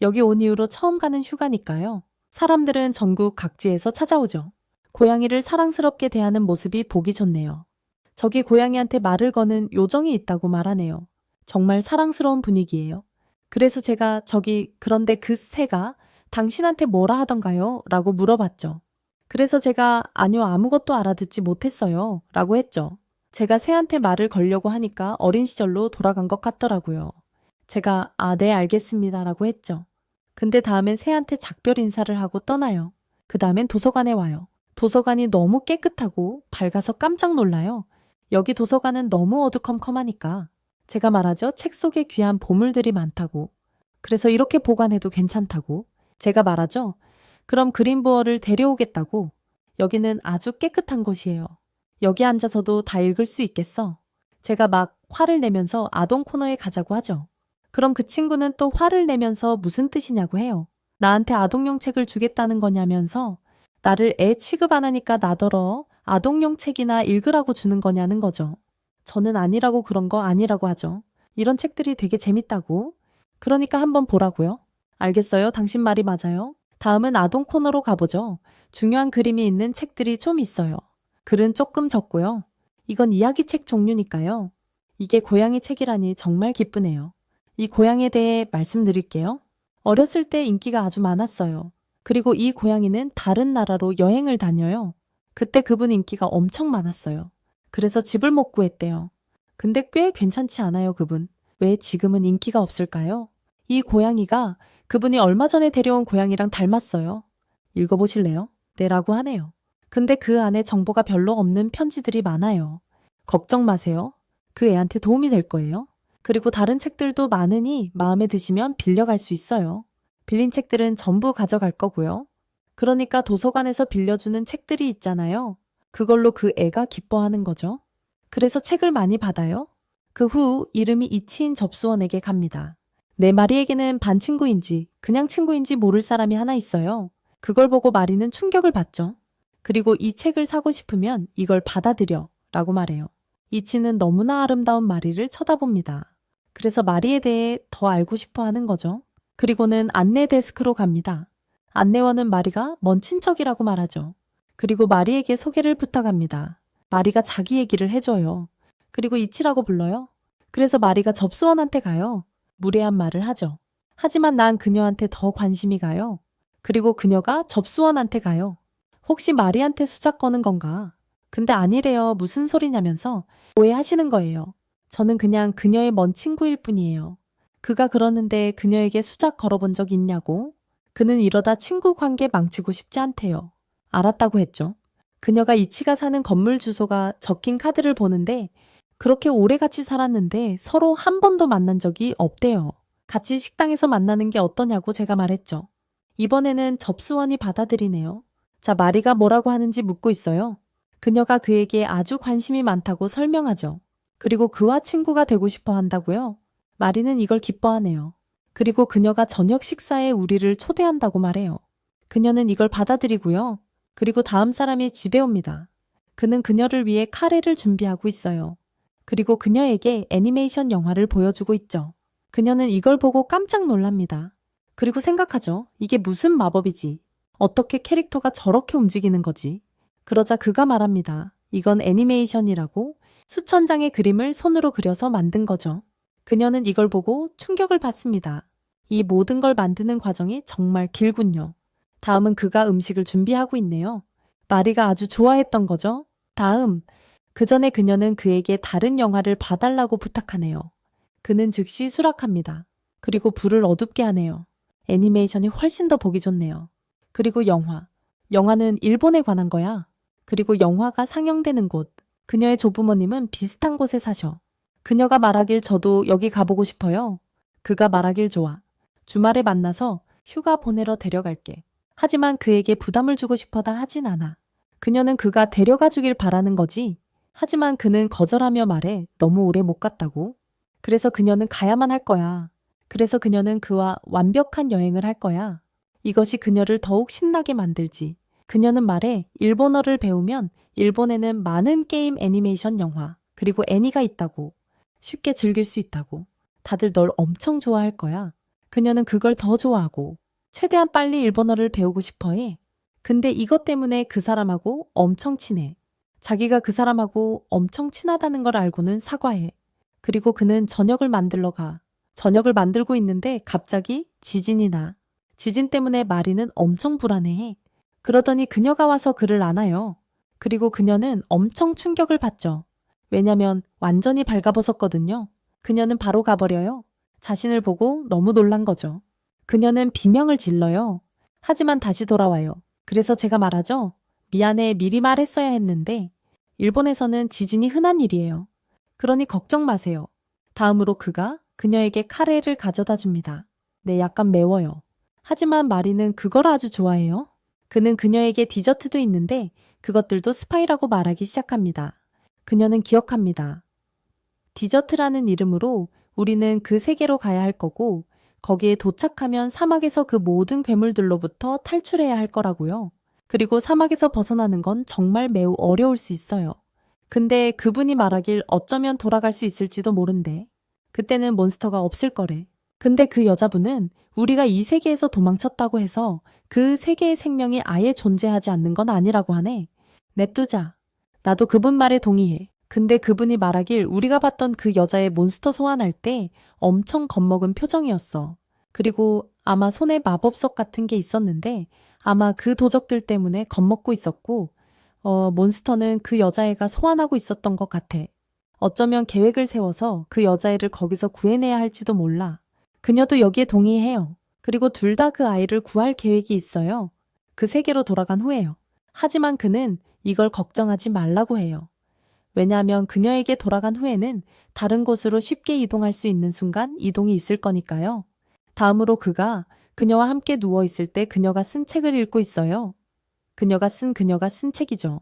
여기 온 이후로 처음 가는 휴가니까요. 사람들은 전국 각지에서 찾아오죠. 고양이를 사랑스럽게 대하는 모습이 보기 좋네요. 저기 고양이한테 말을 거는 요정이 있다고 말하네요. 정말 사랑스러운 분위기예요. 그래서 제가 그런데 그 새가 당신한테 뭐라 하던가요? 라고 물어봤죠. 그래서 제가 아니요, 아무것도 알아듣지 못했어요. 라고 했죠. 제가 새한테 말을 걸려고 하니까 어린 시절로 돌아간 것 같더라고요. 제가 네, 알겠습니다. 라고 했죠. 근데 다음엔 새한테 작별 인사를 하고 떠나요. 그 다음엔 도서관에 와요. 도서관이 너무 깨끗하고 밝아서 깜짝 놀라요. 여기 도서관은 너무 어두컴컴하니까. 제가 말하죠. 책 속에 귀한 보물들이 많다고. 그래서 이렇게 보관해도 괜찮다고. 제가 말하죠. 그럼 그린부어를 데려오겠다고. 여기는 아주 깨끗한 곳이에요. 여기 앉아서도 다 읽을 수 있겠어. 제가 막 화를 내면서 아동 코너에 가자고 하죠. 그럼 그 친구는 또 화를 내면서 무슨 뜻이냐고 해요. 나한테 아동용 책을 주겠다는 거냐면서 나를 애 취급 안 하니까 나더러 아동용 책이나 읽으라고 주는 거냐는 거죠. 저는 아니라고 그런 거 아니라고 하죠. 이런 책들이 되게 재밌다고. 그러니까 한번 보라고요. 알겠어요. 당신 말이 맞아요. 다음은 아동 코너로 가보죠. 중요한 그림이 있는 책들이 좀 있어요. 글은 조금 적고요. 이건 이야기책 종류니까요. 이게 고양이 책이라니 정말 기쁘네요. 이 고양이에 대해 말씀드릴게요. 어렸을 때 인기가 아주 많았어요. 그리고 이 고양이는 다른 나라로 여행을 다녀요. 그때 그분 인기가 엄청 많았어요. 그래서 집을 못 구했대요. 근데 꽤 괜찮지 않아요, 그분? 왜 지금은 인기가 없을까요? 이 고양이가 그분이 얼마 전에 데려온 고양이랑 닮았어요. 읽어보실래요? 네라고 하네요. 근데 그 안에 정보가 별로 없는 편지들이 많아요. 걱정 마세요. 그 애한테 도움이 될 거예요. 그리고 다른 책들도 많으니 마음에 드시면 빌려갈 수 있어요. 빌린 책들은 전부 가져갈 거고요. 그러니까 도서관에서 빌려주는 책들이 있잖아요. 그걸로 그 애가 기뻐하는 거죠. 그래서 책을 많이 받아요. 그 후 이름이 이치인 접수원에게 갑니다. 내 마리에게는 반 친구인지 그냥 친구인지 모를 사람이 하나 있어요. 그걸 보고 마리는 충격을 받죠. 그리고 이 책을 사고 싶으면 이걸 받아들여 라고 말해요. 이치는 너무나 아름다운 마리를 쳐다봅니다. 그래서 마리에 대해 더 알고 싶어 하는 거죠. 그리고는 안내 데스크로 갑니다. 안내원은 마리가 먼 친척이라고 말하죠. 그리고 마리에게 소개를 부탁합니다. 마리가 자기 얘기를 해줘요. 그리고 이치라고 불러요. 그래서 마리가 접수원한테 가요. 무례한 말을 하죠. 하지만 난 그녀한테 더 관심이 가요. 그리고 그녀가 접수원한테 가요. 혹시 마리한테 수작 거는 건가? 근데 아니래요. 무슨 소리냐면서 오해하시는 거예요. 저는 그냥 그녀의 먼 친구일 뿐이에요. 그가 그러는데 그녀에게 수작 걸어본 적 있냐고? 그는 이러다 친구 관계 망치고 싶지 않대요. 알았다고 했죠. 그녀가 이치가 사는 건물 주소가 적힌 카드를 보는데 그렇게 오래 같이 살았는데 서로 한 번도 만난 적이 없대요. 같이 식당에서 만나는 게 어떠냐고 제가 말했죠. 이번에는 접수원이 받아들이네요. 자, 마리가 뭐라고 하는지 묻고 있어요. 그녀가 그에게 아주 관심이 많다고 설명하죠. 그리고 그와 친구가 되고 싶어 한다고요. 마리는 이걸 기뻐하네요. 그리고 그녀가 저녁 식사에 우리를 초대한다고 말해요. 그녀는 이걸 받아들이고요. 그리고 다음 사람이 집에 옵니다. 그는 그녀를 위해 카레를 준비하고 있어요. 그리고 그녀에게 애니메이션 영화를 보여주고 있죠. 그녀는 이걸 보고 깜짝 놀랍니다. 그리고 생각하죠. 이게 무슨 마법이지? 어떻게 캐릭터가 저렇게 움직이는 거지? 그러자 그가 말합니다. 이건 애니메이션이라고 수천 장의 그림을 손으로 그려서 만든 거죠. 그녀는 이걸 보고 충격을 받습니다. 이 모든 걸 만드는 과정이 정말 길군요. 다음은 그가 음식을 준비하고 있네요. 마리가 아주 좋아했던 거죠. 다음, 그 전에 그녀는 그에게 다른 영화를 봐달라고 부탁하네요. 그는 즉시 수락합니다. 그리고 불을 어둡게 하네요. 애니메이션이 훨씬 더 보기 좋네요. 그리고 영화. 영화는 일본에 관한 거야. 그리고 영화가 상영되는 곳. 그녀의 조부모님은 비슷한 곳에 사셔. 그녀가 말하길 저도 여기 가보고 싶어요. 그가 말하길 좋아. 주말에 만나서 휴가 보내러 데려갈게. 하지만 그에게 부담을 주고 싶어다 하진 않아. 그녀는 그가 데려가 주길 바라는 거지. 하지만 그는 거절하며 말해 너무 오래 못 갔다고. 그래서 그녀는 가야만 할 거야. 그래서 그녀는 그와 완벽한 여행을 할 거야. 이것이 그녀를 더욱 신나게 만들지. 그녀는 말해 일본어를 배우면 일본에는 많은 게임 애니메이션 영화 그리고 애니가 있다고. 쉽게 즐길 수 있다고. 다들 널 엄청 좋아할 거야. 그녀는 그걸 더 좋아하고 최대한 빨리 일본어를 배우고 싶어 해. 근데 이것 때문에 그 사람하고 엄청 친해. 자기가 그 사람하고 엄청 친하다는 걸 알고는 사과해. 그리고 그는 저녁을 만들러 가. 저녁을 만들고 있는데 갑자기 지진이 나. 지진 때문에 마리는 엄청 불안해해. 그러더니 그녀가 와서 그를 안아요. 그리고 그녀는 엄청 충격을 받죠. 왜냐면 완전히 발가벗었거든요. 그녀는 바로 가버려요. 자신을 보고 너무 놀란 거죠. 그녀는 비명을 질러요. 하지만 다시 돌아와요. 그래서 제가 말하죠. 미안해, 미리 말했어야 했는데 일본에서는 지진이 흔한 일이에요. 그러니 걱정 마세요. 다음으로 그가 그녀에게 카레를 가져다 줍니다. 네, 약간 매워요. 하지만 마리는 그걸 아주 좋아해요. 그는 그녀에게 디저트도 있는데 그것들도 스파이라고 말하기 시작합니다. 그녀는 기억합니다. 디저트라는 이름으로 우리는 그 세계로 가야 할 거고 거기에 도착하면 사막에서 그 모든 괴물들로부터 탈출해야 할 거라고요. 그리고 사막에서 벗어나는 건 정말 매우 어려울 수 있어요. 근데 그분이 말하길 어쩌면 돌아갈 수 있을지도 모른대. 그때는 몬스터가 없을 거래. 근데 그 여자분은 우리가 이 세계에서 도망쳤다고 해서 그 세계의 생명이 아예 존재하지 않는 건 아니라고 하네. 냅두자. 나도 그분 말에 동의해. 근데 그분이 말하길 우리가 봤던 그 여자의 몬스터 소환할 때 엄청 겁먹은 표정이었어. 그리고 아마 손에 마법석 같은 게 있었는데 아마 그 도적들 때문에 겁먹고 있었고 몬스터는 그 여자애가 소환하고 있었던 것 같아. 어쩌면 계획을 세워서 그 여자애를 거기서 구해내야 할지도 몰라. 그녀도 여기에 동의해요. 그리고 둘 다 그 아이를 구할 계획이 있어요. 그 세계로 돌아간 후에요. 하지만 그는 이걸 걱정하지 말라고 해요. 왜냐하면 그녀에게 돌아간 후에는 다른 곳으로 쉽게 이동할 수 있는 순간 이동이 있을 거니까요. 다음으로 그가 그녀와 함께 누워있을 때 그녀가 쓴 책을 읽고 있어요. 그녀가 쓴 책이죠.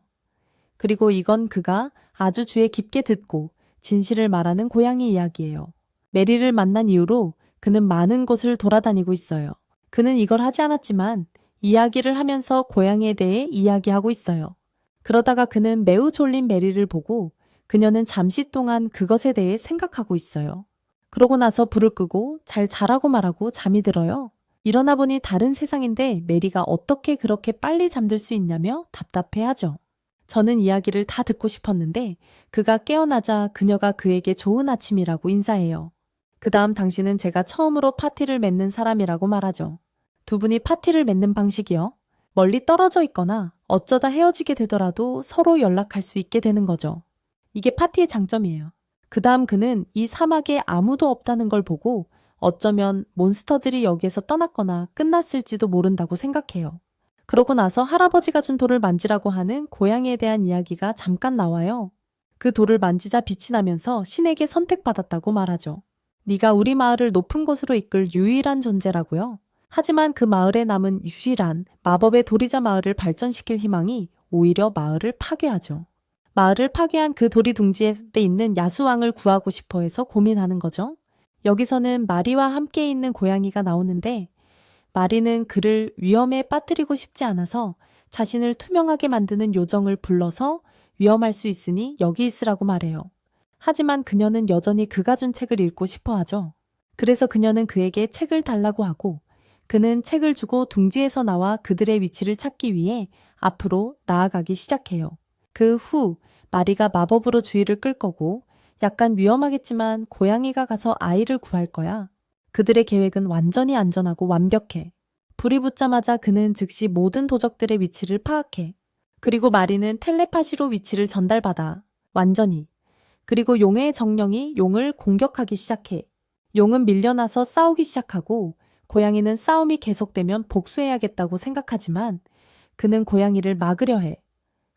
그리고 이건 그가 아주 주의 깊게 듣고 진실을 말하는 고양이 이야기예요. 메리를 만난 이후로 그는 많은 곳을 돌아다니고 있어요. 그는 이걸 하지 않았지만 이야기를 하면서 고양이에 대해 이야기하고 있어요. 그러다가 그는 매우 졸린 메리를 보고 그녀는 잠시 동안 그것에 대해 생각하고 있어요. 그러고 나서 불을 끄고 잘 자라고 말하고 잠이 들어요. 일어나 보니 다른 세상인데 메리가 어떻게 그렇게 빨리 잠들 수 있냐며 답답해하죠. 저는 이야기를 다 듣고 싶었는데 그가 깨어나자 그녀가 그에게 좋은 아침이라고 인사해요. 그 다음 당신은 제가 처음으로 파티를 맺는 사람이라고 말하죠. 두 분이 파티를 맺는 방식이요. 멀리 떨어져 있거나 어쩌다 헤어지게 되더라도 서로 연락할 수 있게 되는 거죠. 이게 파티의 장점이에요. 그 다음 그는 이 사막에 아무도 없다는 걸 보고 어쩌면 몬스터들이 여기에서 떠났거나 끝났을지도 모른다고 생각해요. 그러고 나서 할아버지가 준 돌을 만지라고 하는 고양이에 대한 이야기가 잠깐 나와요. 그 돌을 만지자 빛이 나면서 신에게 선택받았다고 말하죠. 네가 우리 마을을 높은 곳으로 이끌 유일한 존재라고요. 하지만 그 마을에 남은 유일한 마법의 도리자 마을을 발전시킬 희망이 오히려 마을을 파괴하죠. 마을을 파괴한 그 돌이 둥지에 있는 야수왕을 구하고 싶어 해서 고민하는 거죠. 여기서는 마리와 함께 있는 고양이가 나오는데 마리는 그를 위험에 빠뜨리고 싶지 않아서 자신을 투명하게 만드는 요정을 불러서 위험할 수 있으니 여기 있으라고 말해요. 하지만 그녀는 여전히 그가 준 책을 읽고 싶어 하죠. 그래서 그녀는 그에게 책을 달라고 하고 그는 책을 주고 둥지에서 나와 그들의 위치를 찾기 위해 앞으로 나아가기 시작해요. 그 후 마리가 마법으로 주의를 끌 거고 약간 위험하겠지만 고양이가 가서 아이를 구할 거야. 그들의 계획은 완전히 안전하고 완벽해. 불이 붙자마자 그는 즉시 모든 도적들의 위치를 파악해. 그리고 마리는 텔레파시로 위치를 전달받아. 완전히. 그리고 용의 정령이 용을 공격하기 시작해. 용은 밀려나서 싸우기 시작하고 고양이는 싸움이 계속되면 복수해야겠다고 생각하지만 그는 고양이를 막으려 해.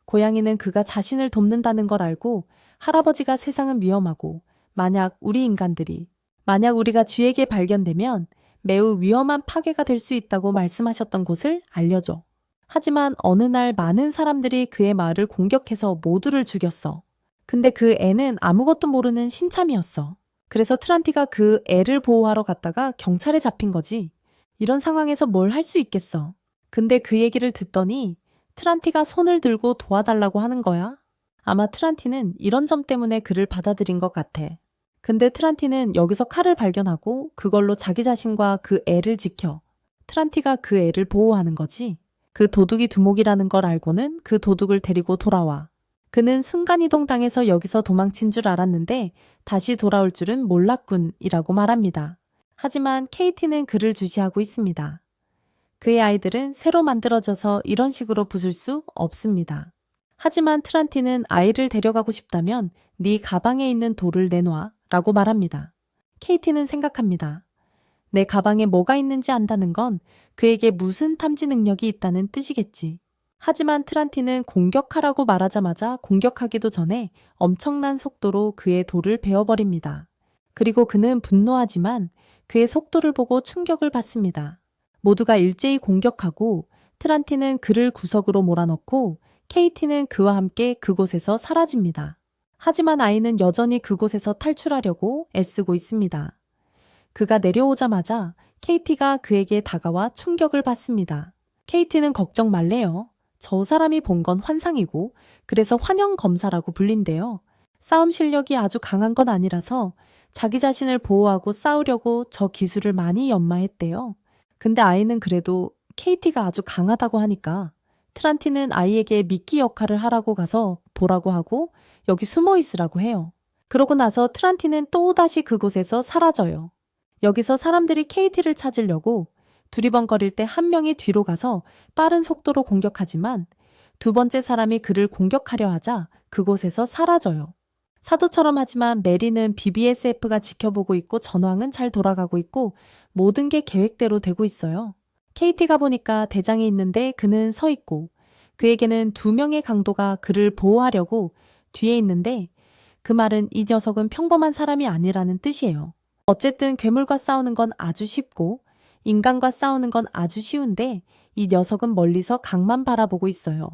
고양이는 그가 자신을 돕는다는 걸 알고 할아버지가 세상은 위험하고 만약 우리가 쥐에게 발견되면 매우 위험한 파괴가 될 수 있다고 말씀하셨던 곳을 알려줘. 하지만 어느 날 많은 사람들이 그의 마을을 공격해서 모두를 죽였어. 근데 그 애는 아무것도 모르는 신참이었어. 그래서 트란티가 그 애를 보호하러 갔다가 경찰에 잡힌 거지. 이런 상황에서 뭘 할 수 있겠어. 근데 그 얘기를 듣더니 트란티가 손을 들고 도와달라고 하는 거야. 아마 트란티는 이런 점 때문에 그를 받아들인 것 같아. 근데 트란티는 여기서 칼을 발견하고 그걸로 자기 자신과 그 애를 지켜. 트란티가 그 애를 보호하는 거지. 그 도둑이 두목이라는 걸 알고는 그 도둑을 데리고 돌아와. 그는 순간이동당해서 여기서 도망친 줄 알았는데 다시 돌아올 줄은 몰랐군이라고 말합니다. 하지만 케이티는 그를 주시하고 있습니다. 그의 아이들은 쇠로 만들어져서 이런 식으로 부술 수 없습니다. 하지만 트란티는 아이를 데려가고 싶다면 네 가방에 있는 돌을 내놔 라고 말합니다. 케이티는 생각합니다. 내 가방에 뭐가 있는지 안다는 건 그에게 무슨 탐지 능력이 있다는 뜻이겠지. 하지만 트란티는 공격하라고 말하자마자 공격하기도 전에 엄청난 속도로 그의 돌을 베어버립니다. 그리고 그는 분노하지만 그의 속도를 보고 충격을 받습니다. 모두가 일제히 공격하고 트란티는 그를 구석으로 몰아넣고 케이티는 그와 함께 그곳에서 사라집니다. 하지만 아이는 여전히 그곳에서 탈출하려고 애쓰고 있습니다. 그가 내려오자마자 케이티가 그에게 다가와 충격을 받습니다. 케이티는 걱정 말래요. 저 사람이 본 건 환상이고 그래서 환영 검사라고 불린대요. 싸움 실력이 아주 강한 건 아니라서 자기 자신을 보호하고 싸우려고 저 기술을 많이 연마했대요. 근데 아이는 그래도 케이티가 아주 강하다고 하니까 트란티는 아이에게 미끼 역할을 하라고 가서 보라고 하고 여기 숨어 있으라고 해요. 그러고 나서 트란티는 또다시 그곳에서 사라져요. 여기서 사람들이 케이티를 찾으려고 두리번거릴 때 한 명이 뒤로 가서 빠른 속도로 공격하지만 두 번째 사람이 그를 공격하려 하자 그곳에서 사라져요. 사도처럼 하지만 메리는 BBSF가 지켜보고 있고 전황은 잘 돌아가고 있고 모든 게 계획대로 되고 있어요. 케이티가 보니까 대장이 있는데 그는 서 있고 그에게는 2명의 강도가 그를 보호하려고 뒤에 있는데 그 말은 이 녀석은 평범한 사람이 아니라는 뜻이에요. 어쨌든 괴물과 싸우는 건 아주 쉽고 인간과 싸우는 건 아주 쉬운데 이 녀석은 멀리서 강만 바라보고 있어요.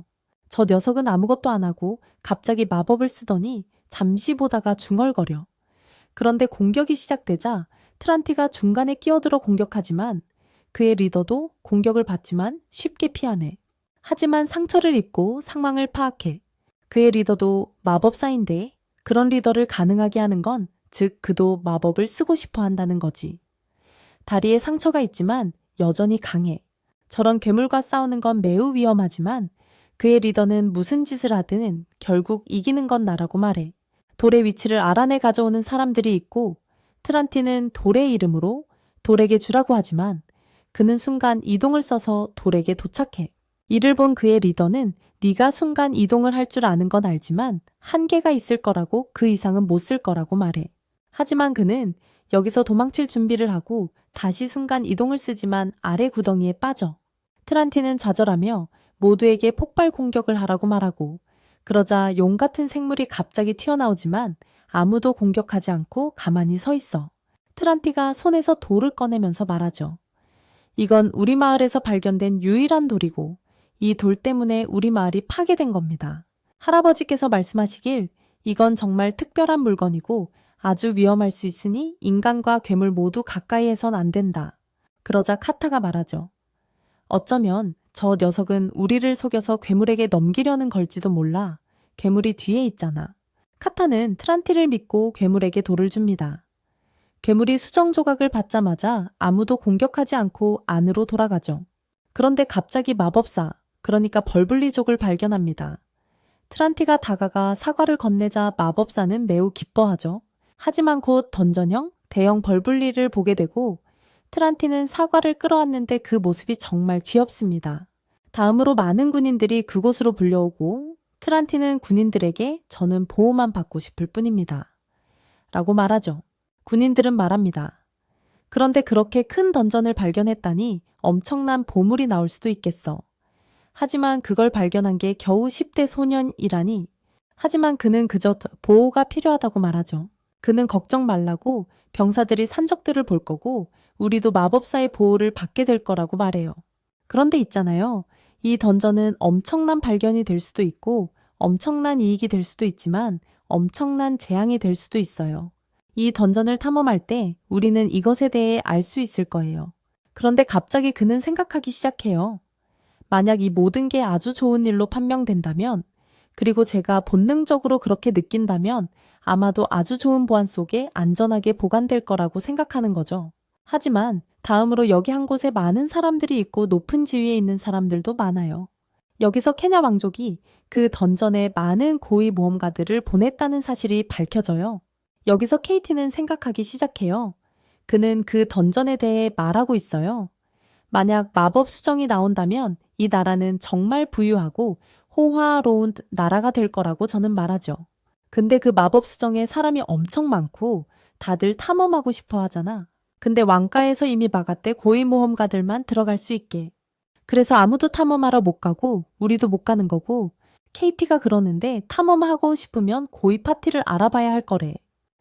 저 녀석은 아무것도 안 하고 갑자기 마법을 쓰더니 잠시 보다가 중얼거려. 그런데 공격이 시작되자 트란티가 중간에 끼어들어 공격하지만 그의 리더도 공격을 받지만 쉽게 피하네. 하지만 상처를 입고 상황을 파악해. 그의 리더도 마법사인데 그런 리더를 가능하게 하는 건 즉 그도 마법을 쓰고 싶어 한다는 거지. 다리에 상처가 있지만 여전히 강해. 저런 괴물과 싸우는 건 매우 위험하지만 그의 리더는 무슨 짓을 하든 결국 이기는 건 나라고 말해. 돌의 위치를 알아내 가져오는 사람들이 있고 트란티는 돌의 이름으로 돌에게 주라고 하지만 그는 순간 이동을 써서 돌에게 도착해. 이를 본 그의 리더는 네가 순간 이동을 할 줄 아는 건 알지만 한계가 있을 거라고 그 이상은 못 쓸 거라고 말해. 하지만 그는 여기서 도망칠 준비를 하고 다시 순간 이동을 쓰지만 아래 구덩이에 빠져. 트란티는 좌절하며 모두에게 폭발 공격을 하라고 말하고 그러자 용 같은 생물이 갑자기 튀어나오지만 아무도 공격하지 않고 가만히 서 있어. 트란티가 손에서 돌을 꺼내면서 말하죠. 이건 우리 마을에서 발견된 유일한 돌이고 이 돌 때문에 우리 마을이 파괴된 겁니다. 할아버지께서 말씀하시길 이건 정말 특별한 물건이고 아주 위험할 수 있으니 인간과 괴물 모두 가까이 해선 안 된다. 그러자 카타가 말하죠. 어쩌면 저 녀석은 우리를 속여서 괴물에게 넘기려는 걸지도 몰라. 괴물이 뒤에 있잖아. 카타는 트란티를 믿고 괴물에게 돌을 줍니다. 괴물이 수정 조각을 받자마자 아무도 공격하지 않고 안으로 돌아가죠. 그런데 갑자기 마법사, 그러니까 벌블리족을 발견합니다. 트란티가 다가가 사과를 건네자 마법사는 매우 기뻐하죠. 하지만 곧 던전형 대형 벌블리를 보게 되고 트란티는 사과를 끌어왔는데 그 모습이 정말 귀엽습니다. 다음으로 많은 군인들이 그곳으로 불려오고 트란티는 군인들에게 저는 보호만 받고 싶을 뿐입니다. 라고 말하죠. 군인들은 말합니다. 그런데 그렇게 큰 던전을 발견했다니 엄청난 보물이 나올 수도 있겠어. 하지만 그걸 발견한 게 겨우 10대 소년이라니. 하지만 그는 그저 보호가 필요하다고 말하죠. 그는 걱정 말라고 병사들이 산적들을 볼 거고 우리도 마법사의 보호를 받게 될 거라고 말해요. 그런데 있잖아요. 이 던전은 엄청난 발견이 될 수도 있고 엄청난 이익이 될 수도 있지만 엄청난 재앙이 될 수도 있어요. 이 던전을 탐험할 때 우리는 이것에 대해 알 수 있을 거예요. 그런데 갑자기 그는 생각하기 시작해요. 만약 이 모든 게 아주 좋은 일로 판명된다면 그리고 제가 본능적으로 그렇게 느낀다면 아마도 아주 좋은 보안 속에 안전하게 보관될 거라고 생각하는 거죠. 하지만 다음으로 여기 한 곳에 많은 사람들이 있고 높은 지위에 있는 사람들도 많아요. 여기서 케냐 왕족이 그 던전에 많은 고위 모험가들을 보냈다는 사실이 밝혀져요. 여기서 케이티는 생각하기 시작해요. 그는 그 던전에 대해 말하고 있어요. 만약 마법 수정이 나온다면 이 나라는 정말 부유하고 호화로운 나라가 될 거라고 저는 말하죠. 근데 그 마법 수정에 사람이 엄청 많고 다들 탐험하고 싶어 하잖아. 근데 왕가에서 이미 막았대 고위 모험가들만 들어갈 수 있게. 그래서 아무도 탐험하러 못 가고 우리도 못 가는 거고 케이티가 그러는데 탐험하고 싶으면 고위 파티를 알아봐야 할 거래.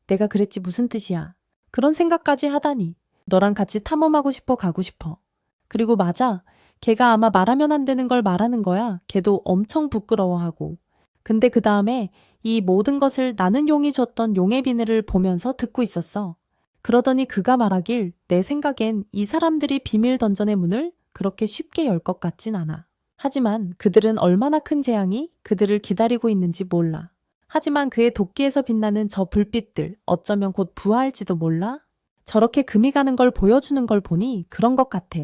내가 그랬지 무슨 뜻이야. 그런 생각까지 하다니. 너랑 같이 탐험하고 싶어 가고 싶어. 그리고 맞아. 걔가 아마 말하면 안 되는 걸 말하는 거야. 걔도 엄청 부끄러워하고. 근데 그 다음에 이 모든 것을 나는 용이 줬던 용의 비늘을 보면서 듣고 있었어. 그러더니 그가 말하길 내 생각엔 이 사람들이 비밀 던전의 문을 그렇게 쉽게 열 것 같진 않아. 하지만 그들은 얼마나 큰 재앙이 그들을 기다리고 있는지 몰라. 하지만 그의 도끼에서 빛나는 저 불빛들 어쩌면 곧 부화할지도 몰라? 저렇게 금이 가는 걸 보여주는 걸 보니 그런 것 같아.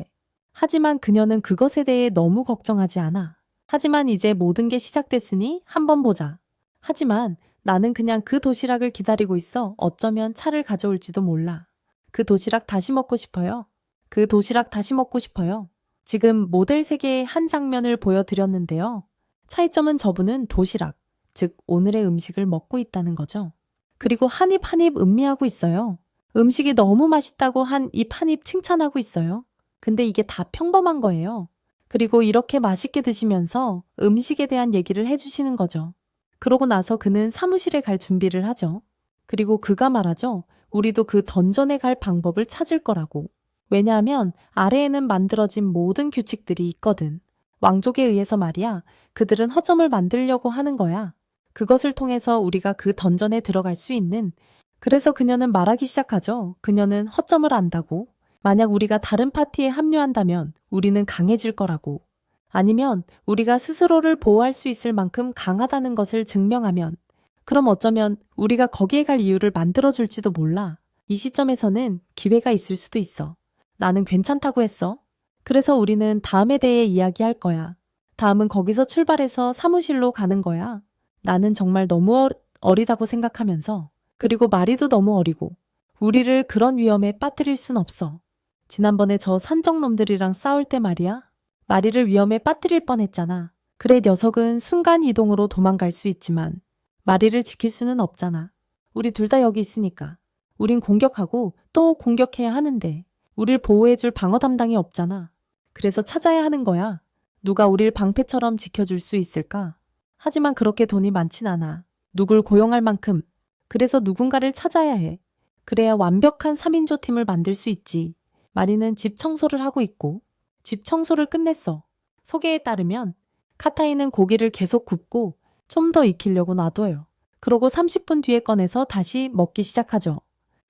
하지만 그녀는 그것에 대해 너무 걱정하지 않아. 하지만 이제 모든 게 시작됐으니 한번 보자. 하지만 나는 그냥 그 도시락을 기다리고 있어. 어쩌면 차를 가져올지도 몰라. 그 도시락 다시 먹고 싶어요. 그 도시락 다시 먹고 싶어요. 지금 모델 세계의 한 장면을 보여드렸는데요. 차이점은 저분은 도시락, 즉 오늘의 음식을 먹고 있다는 거죠. 그리고 한 입 한 입 음미하고 있어요. 음식이 너무 맛있다고 한 입 한 입 칭찬하고 있어요. 근데 이게 다 평범한 거예요. 그리고 이렇게 맛있게 드시면서 음식에 대한 얘기를 해주시는 거죠. 그러고 나서 그는 사무실에 갈 준비를 하죠. 그리고 그가 말하죠. 우리도 그 던전에 갈 방법을 찾을 거라고. 왜냐하면 아래에는 만들어진 모든 규칙들이 있거든. 왕족에 의해서 말이야. 그들은 허점을 만들려고 하는 거야. 그것을 통해서 우리가 그 던전에 들어갈 수 있는. 그래서 그녀는 말하기 시작하죠. 그녀는 허점을 안다고. 만약 우리가 다른 파티에 합류한다면 우리는 강해질 거라고. 아니면 우리가 스스로를 보호할 수 있을 만큼 강하다는 것을 증명하면 그럼 어쩌면 우리가 거기에 갈 이유를 만들어줄지도 몰라. 이 시점에서는 기회가 있을 수도 있어. 나는 괜찮다고 했어. 그래서 우리는 다음에 대해 이야기할 거야. 다음은 거기서 출발해서 사무실로 가는 거야. 나는 정말 너무 어리다고 생각하면서 그리고 마리도 너무 어리고 우리를 그런 위험에 빠뜨릴 순 없어. 지난번에 저 산적놈들이랑 싸울 때 말이야. 마리를 위험에 빠뜨릴 뻔했잖아. 그래 녀석은 순간 이동으로 도망갈 수 있지만 마리를 지킬 수는 없잖아. 우리 둘 다 여기 있으니까. 우린 공격하고 또 공격해야 하는데 우릴 보호해줄 방어 담당이 없잖아. 그래서 찾아야 하는 거야. 누가 우릴 방패처럼 지켜줄 수 있을까? 하지만 그렇게 돈이 많진 않아. 누굴 고용할 만큼. 그래서 누군가를 찾아야 해. 그래야 완벽한 3인조 팀을 만들 수 있지. 마리는 집 청소를 하고 있고 집 청소를 끝냈어. 소개에 따르면 카타이는 고기를 계속 굽고 좀 더 익히려고 놔둬요. 그러고 30분 뒤에 꺼내서 다시 먹기 시작하죠.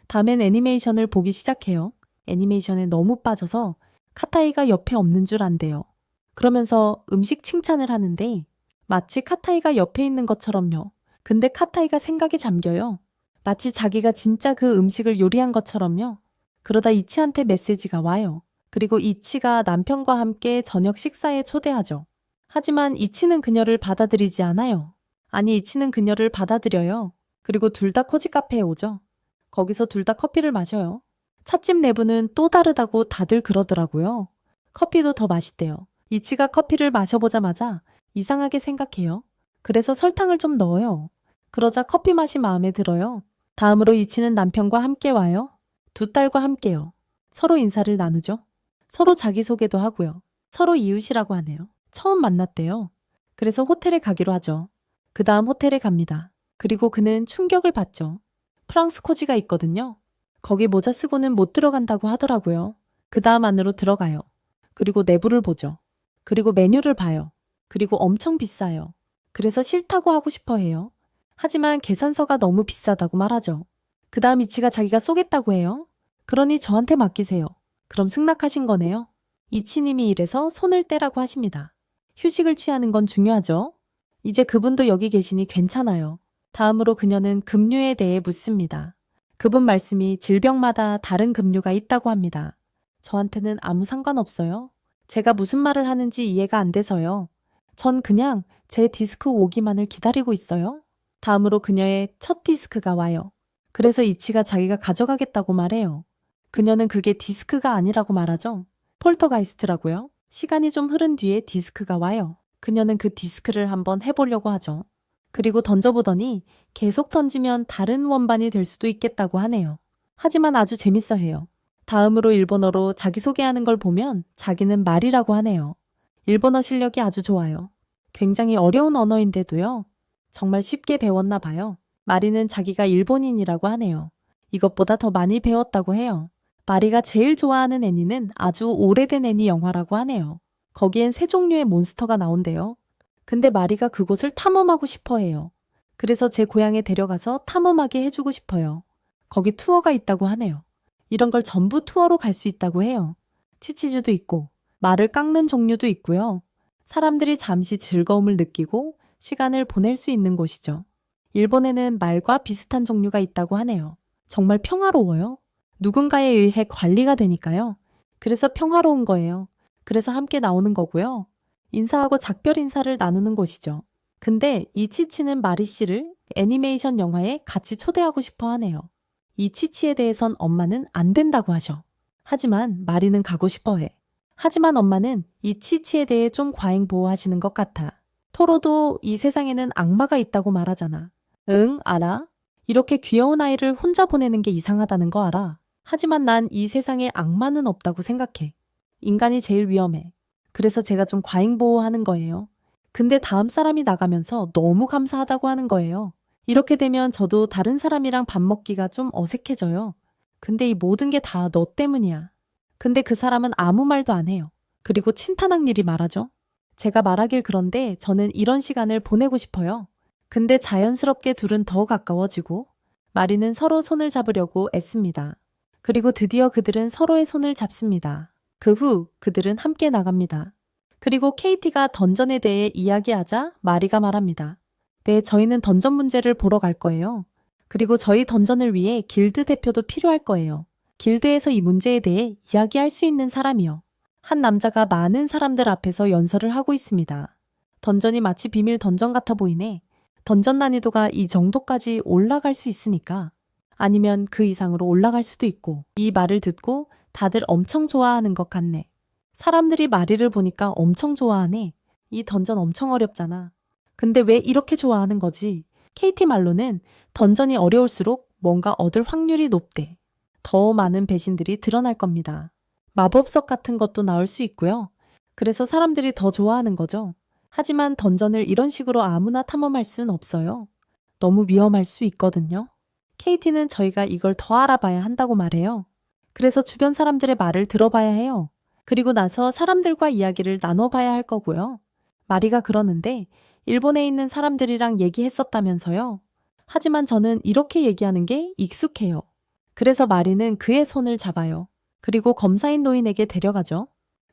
다음엔 애니메이션을 보기 시작해요. 애니메이션에 너무 빠져서 카타이가 옆에 없는 줄 안대요. 그러면서 음식 칭찬을 하는데 마치 카타이가 옆에 있는 것처럼요. 근데 카타이가 생각에 잠겨요. 마치 자기가 진짜 그 음식을 요리한 것처럼요. 그러다 이치한테 메시지가 와요. 그리고 이치가 남편과 함께 저녁 식사에 초대하죠. 하지만 이치는 그녀를 받아들이지 않아요. 아니 이치는 그녀를 받아들여요. 그리고 둘 다 코지 카페에 오죠. 거기서 둘 다 커피를 마셔요. 찻집 내부는 또 다르다고 다들 그러더라고요. 커피도 더 맛있대요. 이치가 커피를 마셔보자마자 이상하게 생각해요. 그래서 설탕을 좀 넣어요. 그러자 커피 맛이 마음에 들어요. 다음으로 이치는 남편과 함께 와요. 두 딸과 함께요. 서로 인사를 나누죠. 서로 자기소개도 하고요. 서로 이웃이라고 하네요. 처음 만났대요. 그래서 호텔에 가기로 하죠. 그 다음 호텔에 갑니다. 그리고 그는 충격을 받죠. 프랑스 코지가 있거든요. 거기 모자 쓰고는 못 들어간다고 하더라고요. 그 다음 안으로 들어가요. 그리고 내부를 보죠. 그리고 메뉴를 봐요. 그리고 엄청 비싸요. 그래서 싫다고 하고 싶어 해요. 하지만 계산서가 너무 비싸다고 말하죠. 그 다음 이치가 자기가 쏘겠다고 해요. 그러니 저한테 맡기세요. 그럼 승낙하신 거네요. 이치님이 이래서 손을 떼라고 하십니다. 휴식을 취하는 건 중요하죠. 이제 그분도 여기 계시니 괜찮아요. 다음으로 그녀는 급류에 대해 묻습니다. 그분 말씀이 질병마다 다른 급류가 있다고 합니다. 저한테는 아무 상관없어요. 제가 무슨 말을 하는지 이해가 안 돼서요. 전 그냥 제 디스크 오기만을 기다리고 있어요. 다음으로 그녀의 첫 디스크가 와요. 그래서 이치가 자기가 가져가겠다고 말해요. 그녀는 그게 디스크가 아니라고 말하죠. 폴터가이스트라고요. 시간이 좀 흐른 뒤에 디스크가 와요. 그녀는 그 디스크를 한번 해보려고 하죠. 그리고 던져보더니 계속 던지면 다른 원반이 될 수도 있겠다고 하네요. 하지만 아주 재밌어 해요. 다음으로 일본어로 자기소개하는 걸 보면 자기는 말이라고 하네요. 일본어 실력이 아주 좋아요. 굉장히 어려운 언어인데도요. 정말 쉽게 배웠나 봐요. 마리는 자기가 일본인이라고 하네요. 이것보다 더 많이 배웠다고 해요. 마리가 제일 좋아하는 애니는 아주 오래된 애니 영화라고 하네요. 거기엔 세 종류의 몬스터가 나온대요. 근데 마리가 그곳을 탐험하고 싶어 해요. 그래서 제 고향에 데려가서 탐험하게 해주고 싶어요. 거기 투어가 있다고 하네요. 이런 걸 전부 투어로 갈 수 있다고 해요. 치치주도 있고 말을 깎는 종류도 있고요. 사람들이 잠시 즐거움을 느끼고 시간을 보낼 수 있는 곳이죠. 일본에는 말과 비슷한 종류가 있다고 하네요. 정말 평화로워요. 누군가에 의해 관리가 되니까요. 그래서 평화로운 거예요. 그래서 함께 나오는 거고요. 인사하고 작별 인사를 나누는 곳이죠. 근데 이 치치는 마리 씨를 애니메이션 영화에 같이 초대하고 싶어 하네요. 이 치치에 대해선 엄마는 안 된다고 하셔. 하지만 마리는 가고 싶어 해. 하지만 엄마는 이 치치에 대해 좀 과잉 보호하시는 것 같아. 토로도 이 세상에는 악마가 있다고 말하잖아. 응, 알아. 이렇게 귀여운 아이를 혼자 보내는 게 이상하다는 거 알아. 하지만 난 이 세상에 악마는 없다고 생각해. 인간이 제일 위험해. 그래서 제가 좀 과잉 보호하는 거예요. 근데 다음 사람이 나가면서 너무 감사하다고 하는 거예요. 이렇게 되면 저도 다른 사람이랑 밥 먹기가 좀 어색해져요. 근데 이 모든 게 다 너 때문이야. 근데 그 사람은 아무 말도 안 해요. 그리고 친탄한 일이 말하죠. 제가 말하길 그런데 저는 이런 시간을 보내고 싶어요. 근데 자연스럽게 둘은 더 가까워지고 마리는 서로 손을 잡으려고 애씁니다. 그리고 드디어 그들은 서로의 손을 잡습니다. 그 후 그들은 함께 나갑니다. 그리고 케이티가 던전에 대해 이야기하자 마리가 말합니다. 네, 저희는 던전 문제를 보러 갈 거예요. 그리고 저희 던전을 위해 길드 대표도 필요할 거예요. 길드에서 이 문제에 대해 이야기할 수 있는 사람이요. 한 남자가 많은 사람들 앞에서 연설을 하고 있습니다. 던전이 마치 비밀 던전 같아 보이네. 던전 난이도가 이 정도까지 올라갈 수 있으니까. 아니면 그 이상으로 올라갈 수도 있고. 이 말을 듣고 다들 엄청 좋아하는 것 같네. 사람들이 마리를 보니까 엄청 좋아하네. 이 던전 엄청 어렵잖아. 근데 왜 이렇게 좋아하는 거지? 케이티 말로는 던전이 어려울수록 뭔가 얻을 확률이 높대. 더 많은 배신들이 드러날 겁니다. 마법석 같은 것도 나올 수 있고요. 그래서 사람들이 더 좋아하는 거죠. 하지만 던전을 이런 식으로 아무나 탐험할 수는 없어요. 너무 위험할 수 있거든요. 케이티는 저희가 이걸 더 알아봐야 한다고 말해요. 그래서 주변 사람들의 말을 들어봐야 해요. 그리고 나서 사람들과 이야기를 나눠봐야 할 거고요. 마리가 그러는데 일본에 있는 사람들이랑 얘기했었다면서요. 하지만 저는 이렇게 얘기하는 게 익숙해요. 그래서 마리는 그의 손을 잡아요. 그리고 검사인 노인에게 데려가죠.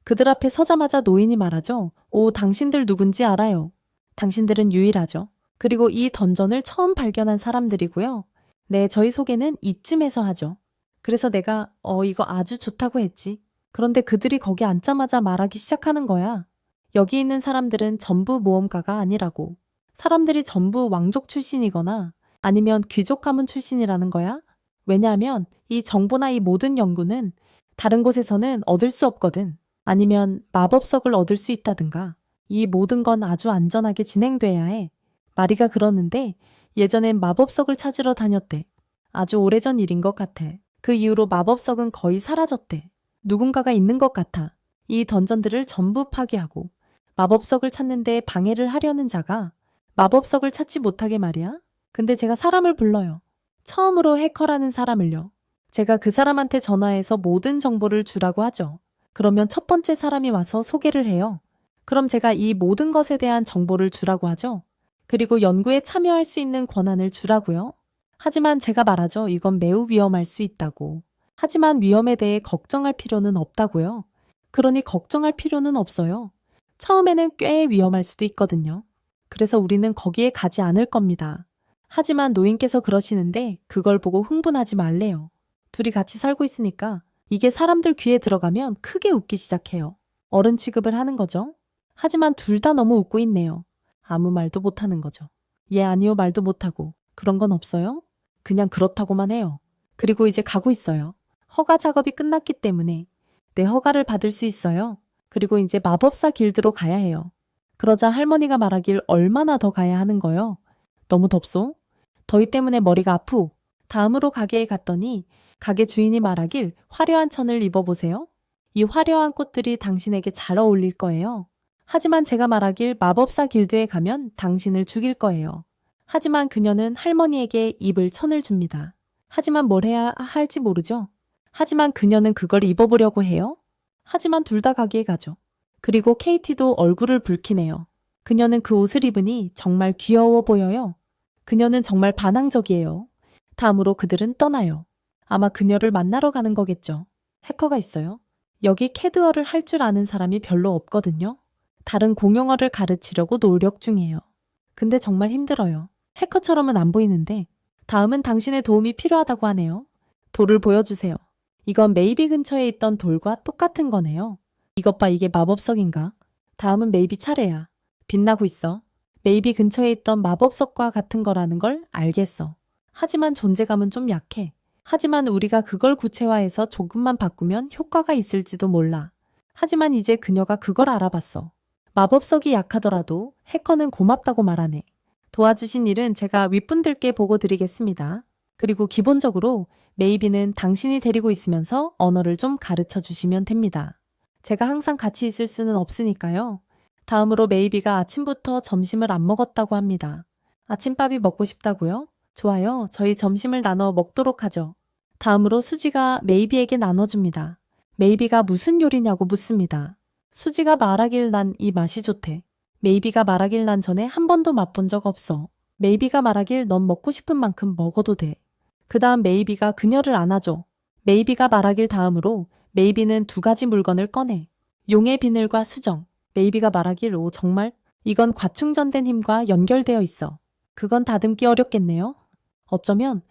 그들 앞에 서자마자 노인이 말하죠. 오, 당신들 누군지 알아요. 당신들은 유일하죠. 그리고 이 던전을 처음 발견한 사람들이고요. 네, 저희 소개는 이쯤에서 하죠. 그래서 내가 이거 아주 좋다고 했지. 그런데 그들이 거기 앉자마자 말하기 시작하는 거야. 여기 있는 사람들은 전부 모험가가 아니라고. 사람들이 전부 왕족 출신이거나 아니면 귀족 가문 출신이라는 거야. 왜냐하면 이 정보나 이 모든 연구는 다른 곳에서는 얻을 수 없거든. 아니면 마법석을 얻을 수 있다든가. 이 모든 건 아주 안전하게 진행돼야 해. 마리가 그러는데 예전엔 마법석을 찾으러 다녔대. 아주 오래전 일인 것 같아. 그 이후로 마법석은 거의 사라졌대. 누군가가 있는 것 같아. 이 던전들을 전부 파괴하고 마법석을 찾는데 방해를 하려는 자가 마법석을 찾지 못하게 말이야. 근데 제가 사람을 불러요. 처음으로 해커라는 사람을요. 제가 그 사람한테 전화해서 모든 정보를 주라고 하죠. 그러면 첫 번째 사람이 와서 소개를 해요. 그럼 제가 이 모든 것에 대한 정보를 주라고 하죠. 그리고 연구에 참여할 수 있는 권한을 주라고요. 하지만 제가 말하죠. 이건 매우 위험할 수 있다고. 하지만 위험에 대해 걱정할 필요는 없다고요. 그러니 걱정할 필요는 없어요. 처음에는 꽤 위험할 수도 있거든요. 그래서 우리는 거기에 가지 않을 겁니다. 하지만 노인께서 그러시는데 그걸 보고 흥분하지 말래요. 둘이 같이 살고 있으니까 이게 사람들 귀에 들어가면 크게 웃기 시작해요. 어른 취급을 하는 거죠. 하지만 둘 다 너무 웃고 있네요. 아무 말도 못하는 거죠. 예, 아니요 말도 못하고 그런 건 없어요? 그냥 그렇다고만 해요. 그리고 이제 가고 있어요. 허가 작업이 끝났기 때문에 내 허가를 받을 수 있어요. 그리고 이제 마법사 길드로 가야 해요. 그러자 할머니가 말하길 얼마나 더 가야 하는 거요? 너무 덥소? 더위 때문에 머리가 아프. 다음으로 가게에 갔더니 가게 주인이 말하길 화려한 천을 입어보세요. 이 화려한 꽃들이 당신에게 잘 어울릴 거예요. 하지만 제가 말하길 마법사 길드에 가면 당신을 죽일 거예요. 하지만 그녀는 할머니에게 입을 천을 줍니다. 하지만 뭘 해야 할지 모르죠. 하지만 그녀는 그걸 입어보려고 해요. 하지만 둘 다 가게에 가죠. 그리고 케이티도 얼굴을 붉히네요. 그녀는 그 옷을 입으니 정말 귀여워 보여요. 그녀는 정말 반항적이에요. 다음으로 그들은 떠나요. 아마 그녀를 만나러 가는 거겠죠. 해커가 있어요. 여기 캐드어를 할 줄 아는 사람이 별로 없거든요. 다른 공용어를 가르치려고 노력 중이에요. 근데 정말 힘들어요. 해커처럼은 안 보이는데 다음은 당신의 도움이 필요하다고 하네요. 돌을 보여주세요. 이건 메이비 근처에 있던 돌과 똑같은 거네요. 이것 봐, 이게 마법석인가? 다음은 메이비 차례야. 빛나고 있어. 메이비 근처에 있던 마법석과 같은 거라는 걸 알겠어. 하지만 존재감은 좀 약해. 하지만 우리가 그걸 구체화해서 조금만 바꾸면 효과가 있을지도 몰라. 하지만 이제 그녀가 그걸 알아봤어. 마법석이 약하더라도 해커는 고맙다고 말하네. 도와주신 일은 제가 윗분들께 보고 드리겠습니다. 그리고 기본적으로 메이비는 당신이 데리고 있으면서 언어를 좀 가르쳐 주시면 됩니다. 제가 항상 같이 있을 수는 없으니까요. 다음으로 메이비가 아침부터 점심을 안 먹었다고 합니다. 아침밥이 먹고 싶다고요? 좋아요. 저희 점심을 나눠 먹도록 하죠. 다음으로 수지가 메이비에게 나눠줍니다. 메이비가 무슨 요리냐고 묻습니다. 수지가 말하길 난 이 맛이 좋대. 메이비가 말하길 난 전에 한 번도 맛본 적 없어. 메이비가 말하길 넌 먹고 싶은 만큼 먹어도 돼. 그 다음 메이비가 그녀를 안아줘. 메이비가 말하길 다음으로 메이비는 두 가지 물건을 꺼내. 용의 비늘과 수정. 메이비가 말하길 오 정말? 이건 과충전된 힘과 연결되어 있어. 그건 다듬기 어렵겠네요. 어쩌면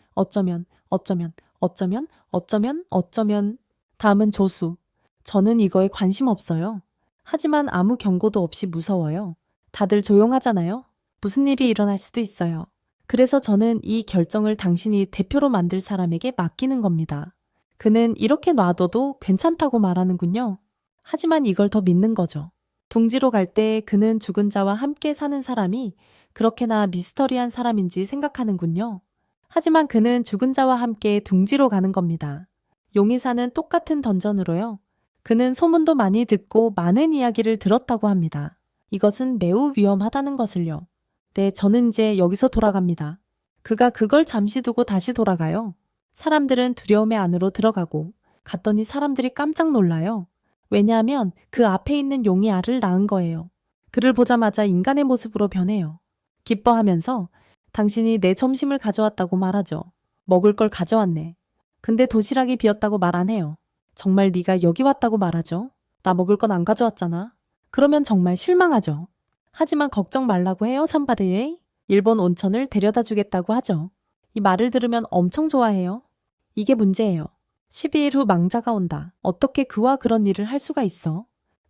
다음은 조수. 저는 이거에 관심 없어요. 하지만 아무 경고도 없이 무서워요. 다들 조용하잖아요. 무슨 일이 일어날 수도 있어요. 그래서 저는 이 결정을 당신이 대표로 만들 사람에게 맡기는 겁니다. 그는 이렇게 놔둬도 괜찮다고 말하는군요. 하지만 이걸 더 믿는 거죠. 둥지로 갈 때 그는 죽은 자와 함께 사는 사람이 그렇게나 미스터리한 사람인지 생각하는군요. 하지만 그는 죽은 자와 함께 둥지로 가는 겁니다. 용이 사는 똑같은 던전으로요. 그는 소문도 많이 듣고 많은 이야기를 들었다고 합니다. 이것은 매우 위험하다는 것을요. 네, 저는 이제 여기서 돌아갑니다. 그가 그걸 잠시 두고 다시 돌아가요. 사람들은 두려움의 안으로 들어가고 갔더니 사람들이 깜짝 놀라요. 왜냐하면 그 앞에 있는 용이 알을 낳은 거예요. 그를 보자마자 인간의 모습으로 변해요. 기뻐하면서 당신이 내 점심을 가져왔다고 말하죠. 먹을 걸 가져왔네. 근데 도시락이 비었다고 말 안 해요. 정말 네가 여기 왔다고 말하죠. 나 먹을 건 안 가져왔잖아. 그러면 정말 실망하죠. 하지만 걱정 말라고 해요, 선바드에. 일본 온천을 데려다 주겠다고 하죠. 이 말을 들으면 엄청 좋아해요. 이게 문제예요. 12일 후 망자가 온다. 어떻게 그와 그런 일을 할 수가 있어?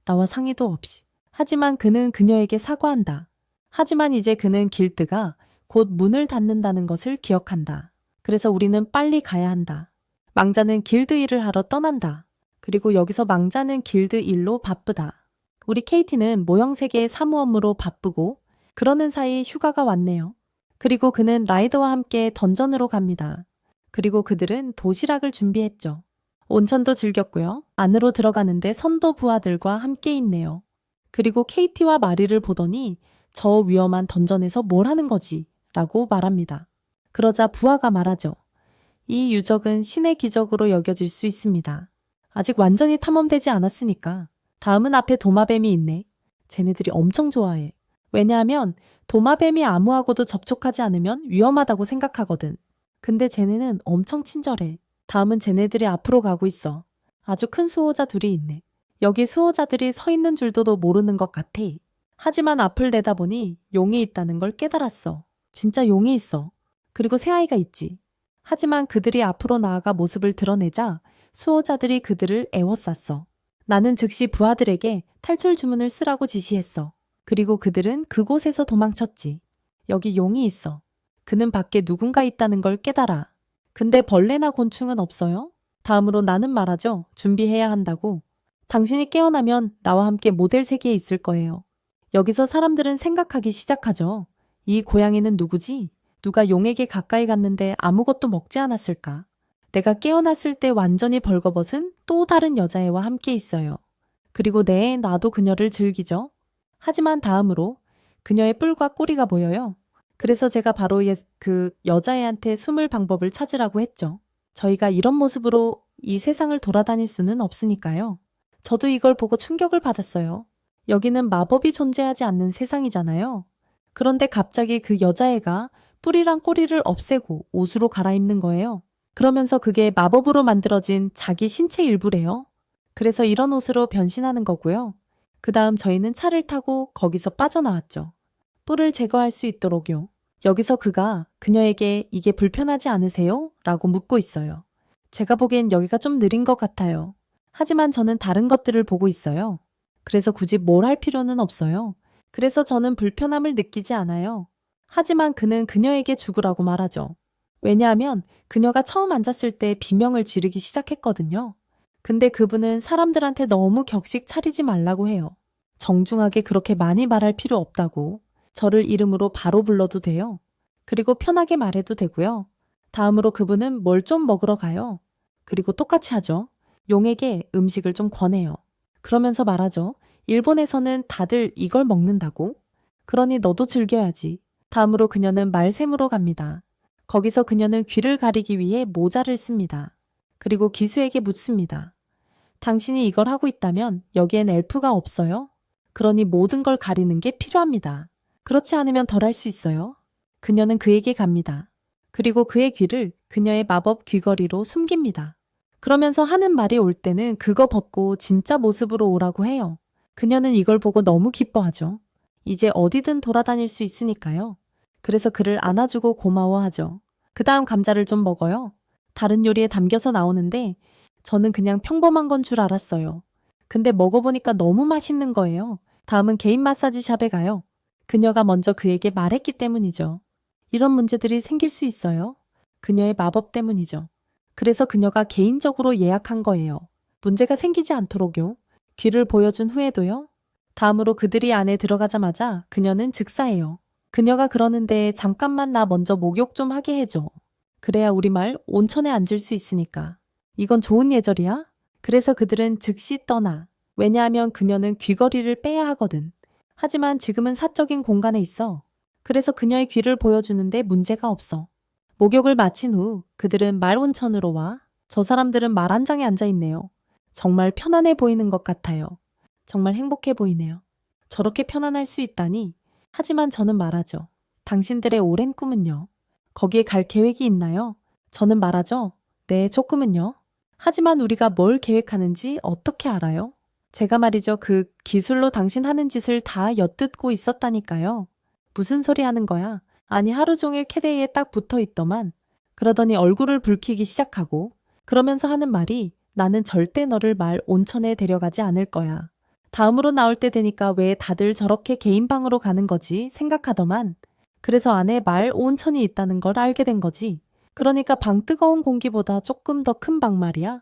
나와 상의도 없이. 하지만 그는 그녀에게 사과한다. 하지만 이제 그는 길드가 곧 문을 닫는다는 것을 기억한다. 그래서 우리는 빨리 가야 한다. 망자는 길드 일을 하러 떠난다. 그리고 여기서 망자는 길드 일로 바쁘다. 우리 케이티는 모형세계의 사무 업무로 바쁘고 그러는 사이 휴가가 왔네요. 그리고 그는 라이더와 함께 던전으로 갑니다. 그리고 그들은 도시락을 준비했죠. 온천도 즐겼고요. 안으로 들어가는데 선도 부하들과 함께 있네요. 그리고 케이티와 마리를 보더니 저 위험한 던전에서 뭘 하는 거지? 라고 말합니다. 그러자 부하가 말하죠. 이 유적은 신의 기적으로 여겨질 수 있습니다. 아직 완전히 탐험되지 않았으니까. 다음은 앞에 도마뱀이 있네. 쟤네들이 엄청 좋아해. 왜냐하면 도마뱀이 아무하고도 접촉하지 않으면 위험하다고 생각하거든. 근데 쟤네는 엄청 친절해. 다음은 쟤네들이 앞으로 가고 있어. 아주 큰 수호자 둘이 있네. 여기 수호자들이 서 있는 줄도 모르는 것 같아. 하지만 앞을 내다보니 용이 있다는 걸 깨달았어. 진짜 용이 있어. 그리고 새아이가 있지. 하지만 그들이 앞으로 나아가 모습을 드러내자 수호자들이 그들을 애워쌌어. 나는 즉시 부하들에게 탈출 주문을 쓰라고 지시했어. 그리고 그들은 그곳에서 도망쳤지. 여기 용이 있어. 그는 밖에 누군가 있다는 걸 깨달아. 근데 벌레나 곤충은 없어요? 다음으로 나는 말하죠. 준비해야 한다고. 당신이 깨어나면 나와 함께 모델 세계에 있을 거예요. 여기서 사람들은 생각하기 시작하죠. 이 고양이는 누구지? 누가 용에게 가까이 갔는데 아무것도 먹지 않았을까? 내가 깨어났을 때 완전히 벌거벗은 또 다른 여자애와 함께 있어요. 그리고 나도 그녀를 즐기죠. 하지만 다음으로 그녀의 뿔과 꼬리가 보여요. 그래서 제가 바로 그 여자애한테 숨을 방법을 찾으라고 했죠. 저희가 이런 모습으로 이 세상을 돌아다닐 수는 없으니까요. 저도 이걸 보고 충격을 받았어요. 여기는 마법이 존재하지 않는 세상이잖아요. 그런데 갑자기 그 여자애가 뿔이랑 꼬리를 없애고 옷으로 갈아입는 거예요. 그러면서 그게 마법으로 만들어진 자기 신체 일부래요. 그래서 이런 옷으로 변신하는 거고요. 그 다음 저희는 차를 타고 거기서 빠져나왔죠. 뿔을 제거할 수 있도록요. 여기서 그가 그녀에게 이게 불편하지 않으세요? 라고 묻고 있어요. 제가 보기엔 여기가 좀 느린 것 같아요. 하지만 저는 다른 것들을 보고 있어요. 그래서 굳이 뭘 할 필요는 없어요. 그래서 저는 불편함을 느끼지 않아요. 하지만 그는 그녀에게 죽으라고 말하죠. 왜냐하면 그녀가 처음 앉았을 때 비명을 지르기 시작했거든요. 근데 그분은 사람들한테 너무 격식 차리지 말라고 해요. 정중하게 그렇게 많이 말할 필요 없다고. 저를 이름으로 바로 불러도 돼요. 그리고 편하게 말해도 되고요. 다음으로 그분은 뭘 좀 먹으러 가요. 그리고 똑같이 하죠. 용에게 음식을 좀 권해요. 그러면서 말하죠. 일본에서는 다들 이걸 먹는다고? 그러니 너도 즐겨야지. 다음으로 그녀는 말샘으로 갑니다. 거기서 그녀는 귀를 가리기 위해 모자를 씁니다. 그리고 기수에게 묻습니다. 당신이 이걸 하고 있다면 여기엔 엘프가 없어요? 그러니 모든 걸 가리는 게 필요합니다. 그렇지 않으면 덜 할 수 있어요. 그녀는 그에게 갑니다. 그리고 그의 귀를 그녀의 마법 귀걸이로 숨깁니다. 그러면서 하는 말이 올 때는 그거 벗고 진짜 모습으로 오라고 해요. 그녀는 이걸 보고 너무 기뻐하죠. 이제 어디든 돌아다닐 수 있으니까요. 그래서 그를 안아주고 고마워하죠. 그 다음 감자를 좀 먹어요. 다른 요리에 담겨서 나오는데 저는 그냥 평범한 건 줄 알았어요. 근데 먹어보니까 너무 맛있는 거예요. 다음은 개인 마사지 샵에 가요. 그녀가 먼저 그에게 말했기 때문이죠. 이런 문제들이 생길 수 있어요. 그녀의 마법 때문이죠. 그래서 그녀가 개인적으로 예약한 거예요. 문제가 생기지 않도록요. 귀를 보여준 후에도요. 다음으로 그들이 안에 들어가자마자 그녀는 즉사해요. 그녀가 그러는데 잠깐만 나 먼저 목욕 좀 하게 해줘. 그래야 우리 말 온천에 앉을 수 있으니까. 이건 좋은 예절이야? 그래서 그들은 즉시 떠나. 왜냐하면 그녀는 귀걸이를 빼야 하거든. 하지만 지금은 사적인 공간에 있어. 그래서 그녀의 귀를 보여주는데 문제가 없어. 목욕을 마친 후 그들은 말 온천으로 와. 저 사람들은 말 한 장에 앉아 있네요. 정말 편안해 보이는 것 같아요. 정말 행복해 보이네요. 저렇게 편안할 수 있다니. 하지만 저는 말하죠. 당신들의 오랜 꿈은요? 거기에 갈 계획이 있나요? 저는 말하죠. 네, 조금은요. 하지만 우리가 뭘 계획하는지 어떻게 알아요? 제가 말이죠. 그 기술로 당신 하는 짓을 다 엿듣고 있었다니까요. 무슨 소리 하는 거야? 아니 하루 종일 캐데이에 딱 붙어 있더만. 그러더니 얼굴을 붉히기 시작하고 그러면서 하는 말이 나는 절대 너를 말 온천에 데려가지 않을 거야. 다음으로 나올 때 되니까 왜 다들 저렇게 개인 방으로 가는 거지 생각하더만. 그래서 안에 말 온천이 있다는 걸 알게 된 거지. 그러니까 방 뜨거운 공기보다 조금 더 큰 방 말이야.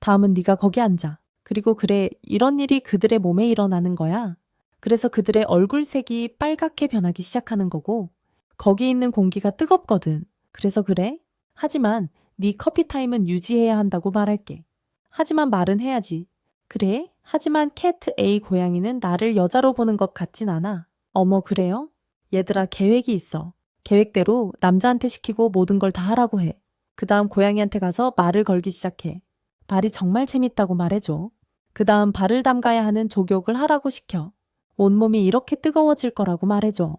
다음은 네가 거기 앉아. 그리고 그래 이런 일이 그들의 몸에 일어나는 거야. 그래서 그들의 얼굴색이 빨갛게 변하기 시작하는 거고 거기 있는 공기가 뜨겁거든. 그래서 그래? 하지만 네 커피 타임은 유지해야 한다고 말할게. 하지만 말은 해야지. 그래? 하지만 캣 A 고양이는 나를 여자로 보는 것 같진 않아. 어머 그래요? 얘들아 계획이 있어. 계획대로 남자한테 시키고 모든 걸 다 하라고 해. 그 다음 고양이한테 가서 말을 걸기 시작해. 말이 정말 재밌다고 말해줘. 그 다음 발을 담가야 하는 족욕을 하라고 시켜. 온몸이 이렇게 뜨거워질 거라고 말해줘.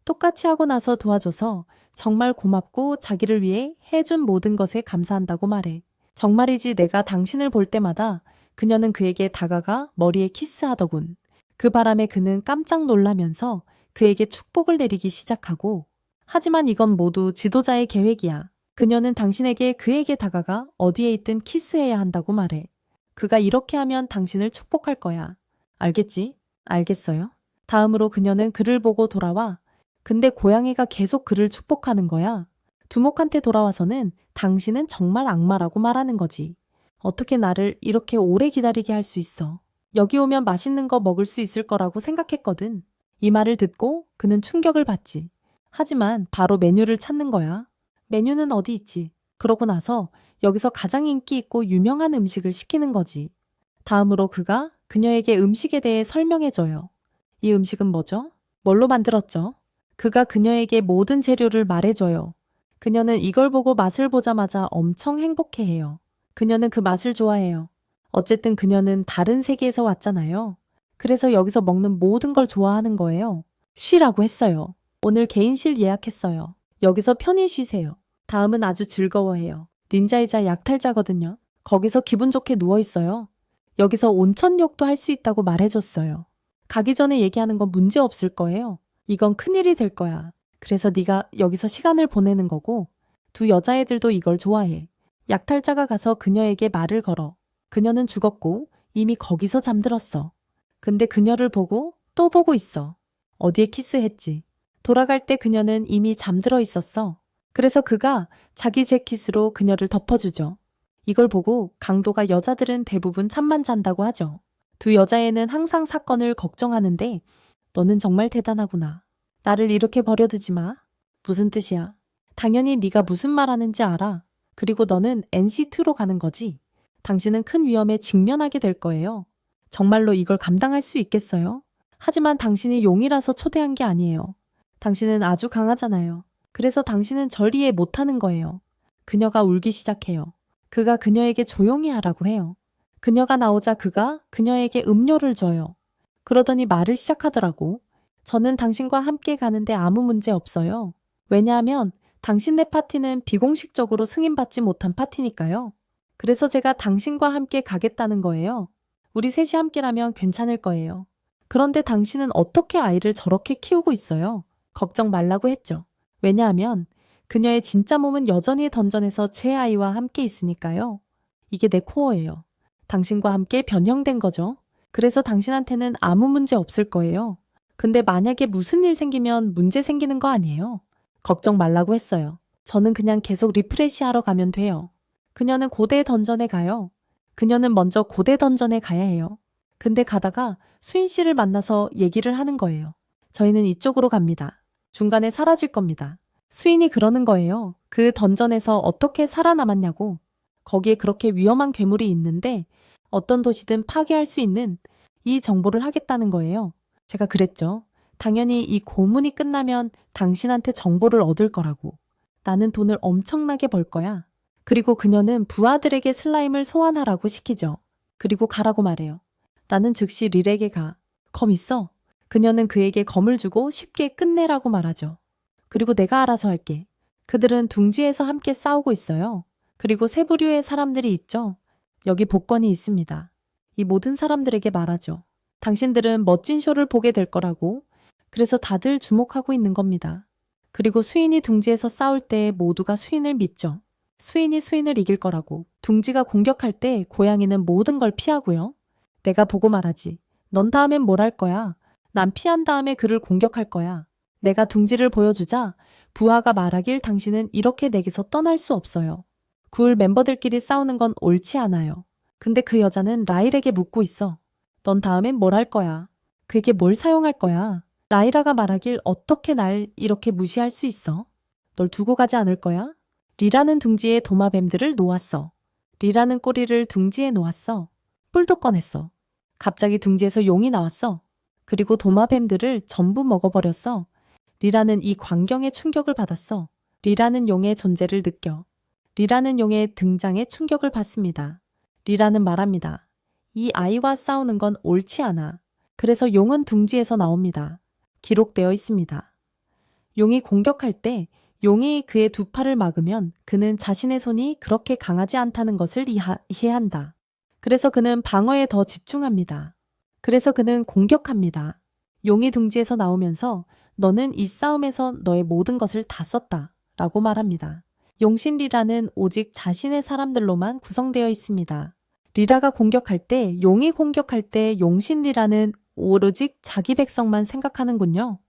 똑같이 하고 나서 도와줘서 정말 고맙고 자기를 위해 해준 모든 것에 감사한다고 말해. 정말이지 내가 당신을 볼 때마다 그녀는 그에게 다가가 머리에 키스하더군. 그 바람에 그는 깜짝 놀라면서 그에게 축복을 내리기 시작하고, 하지만 이건 모두 지도자의 계획이야. 그녀는 당신에게 그에게 다가가 어디에 있든 키스해야 한다고 말해. 그가 이렇게 하면 당신을 축복할 거야. 알겠지? 알겠어요? 다음으로 그녀는 그를 보고 돌아와. 근데 고양이가 계속 그를 축복하는 거야. 두목한테 돌아와서는 당신은 정말 악마라고 말하는 거지. 어떻게 나를 이렇게 오래 기다리게 할 수 있어? 여기 오면 맛있는 거 먹을 수 있을 거라고 생각했거든. 이 말을 듣고 그는 충격을 받지. 하지만 바로 메뉴를 찾는 거야. 메뉴는 어디 있지? 그러고 나서 여기서 가장 인기 있고 유명한 음식을 시키는 거지. 다음으로 그가 그녀에게 음식에 대해 설명해줘요. 이 음식은 뭐죠? 뭘로 만들었죠? 그가 그녀에게 모든 재료를 말해줘요. 그녀는 이걸 보고 맛을 보자마자 엄청 행복해해요. 그녀는 그 맛을 좋아해요. 어쨌든 그녀는 다른 세계에서 왔잖아요. 그래서 여기서 먹는 모든 걸 좋아하는 거예요. 쉬라고 했어요. 오늘 개인실 예약했어요. 여기서 편히 쉬세요. 다음은 아주 즐거워해요. 닌자이자 약탈자거든요. 거기서 기분 좋게 누워있어요. 여기서 온천욕도 할 수 있다고 말해줬어요. 가기 전에 얘기하는 건 문제 없을 거예요. 이건 큰일이 될 거야. 그래서 네가 여기서 시간을 보내는 거고, 두 여자애들도 이걸 좋아해. 약탈자가 가서 그녀에게 말을 걸어. 그녀는 죽었고 이미 거기서 잠들었어. 근데 그녀를 보고 또 보고 있어. 어디에 키스했지. 돌아갈 때 그녀는 이미 잠들어 있었어. 그래서 그가 자기 재킷으로 그녀를 덮어주죠. 이걸 보고 강도가 여자들은 대부분 잠만 잔다고 하죠. 두 여자애는 항상 사건을 걱정하는데 너는 정말 대단하구나. 나를 이렇게 버려두지 마. 무슨 뜻이야? 당연히 네가 무슨 말 하는지 알아. 그리고 너는 NC2로 가는 거지. 당신은 큰 위험에 직면하게 될 거예요. 정말로 이걸 감당할 수 있겠어요? 하지만 당신이 용이라서 초대한 게 아니에요. 당신은 아주 강하잖아요. 그래서 당신은 절 이해 못하는 거예요. 그녀가 울기 시작해요. 그가 그녀에게 조용히 하라고 해요. 그녀가 나오자 그가 그녀에게 음료를 줘요. 그러더니 말을 시작하더라고. 저는 당신과 함께 가는데 아무 문제 없어요. 왜냐하면 당신네 파티는 비공식적으로 승인받지 못한 파티니까요. 그래서 제가 당신과 함께 가겠다는 거예요. 우리 셋이 함께라면 괜찮을 거예요. 그런데 당신은 어떻게 아이를 저렇게 키우고 있어요? 걱정 말라고 했죠. 왜냐하면 그녀의 진짜 몸은 여전히 던전에서 제 아이와 함께 있으니까요. 이게 내 코어예요. 당신과 함께 변형된 거죠. 그래서 당신한테는 아무 문제 없을 거예요. 근데 만약에 무슨 일 생기면 문제 생기는 거 아니에요? 걱정 말라고 했어요. 저는 그냥 계속 리프레시하러 가면 돼요. 그녀는 고대 던전에 가요. 그녀는 먼저 고대 던전에 가야 해요. 근데 가다가 수인 씨를 만나서 얘기를 하는 거예요. 저희는 이쪽으로 갑니다. 중간에 사라질 겁니다. 수인이 그러는 거예요. 그 던전에서 어떻게 살아남았냐고. 거기에 그렇게 위험한 괴물이 있는데 어떤 도시든 파괴할 수 있는 이 정보를 하겠다는 거예요. 제가 그랬죠. 당연히 이 고문이 끝나면 당신한테 정보를 얻을 거라고. 나는 돈을 엄청나게 벌 거야. 그리고 그녀는 부하들에게 슬라임을 소환하라고 시키죠. 그리고 가라고 말해요. 나는 즉시 릴에게 가. 검 있어. 그녀는 그에게 검을 주고 쉽게 끝내라고 말하죠. 그리고 내가 알아서 할게. 그들은 둥지에서 함께 싸우고 있어요. 그리고 세 부류의 사람들이 있죠. 여기 복권이 있습니다. 이 모든 사람들에게 말하죠. 당신들은 멋진 쇼를 보게 될 거라고. 그래서 다들 주목하고 있는 겁니다. 그리고 수인이 둥지에서 싸울 때 모두가 수인을 믿죠. 수인이 수인을 이길 거라고. 둥지가 공격할 때 고양이는 모든 걸 피하고요. 내가 보고 말하지. 넌 다음엔 뭘 할 거야? 난 피한 다음에 그를 공격할 거야. 내가 둥지를 보여주자 부하가 말하길 당신은 이렇게 내게서 떠날 수 없어요. 굴 멤버들끼리 싸우는 건 옳지 않아요. 근데 그 여자는 라일에게 묻고 있어. 넌 다음엔 뭘 할 거야? 그에게 뭘 사용할 거야? 라이라가 말하길 어떻게 날 이렇게 무시할 수 있어? 널 두고 가지 않을 거야? 리라는 둥지에 도마뱀들을 놓았어. 리라는 꼬리를 둥지에 놓았어. 뿔도 꺼냈어. 갑자기 둥지에서 용이 나왔어. 그리고 도마뱀들을 전부 먹어버렸어. 리라는 이 광경에 충격을 받았어. 리라는 용의 존재를 느껴. 리라는 용의 등장에 충격을 받습니다. 리라는 말합니다. 이 아이와 싸우는 건 옳지 않아. 그래서 용은 둥지에서 나옵니다. 기록되어 있습니다. 용이 공격할 때 용이 그의 두 팔을 막으면 그는 자신의 손이 그렇게 강하지 않다는 것을 이해한다. 그래서 그는 방어에 더 집중합니다. 그래서 그는 공격합니다. 용이 둥지에서 나오면서 너는 이 싸움에서 너의 모든 것을 다 썼다 라고 말합니다. 용신 리라는 오직 자신의 사람들로만 구성되어 있습니다. 리라가 공격할 때, 용이 공격할 때 용신 리라는 오로지 자기 백성만 생각하는군요.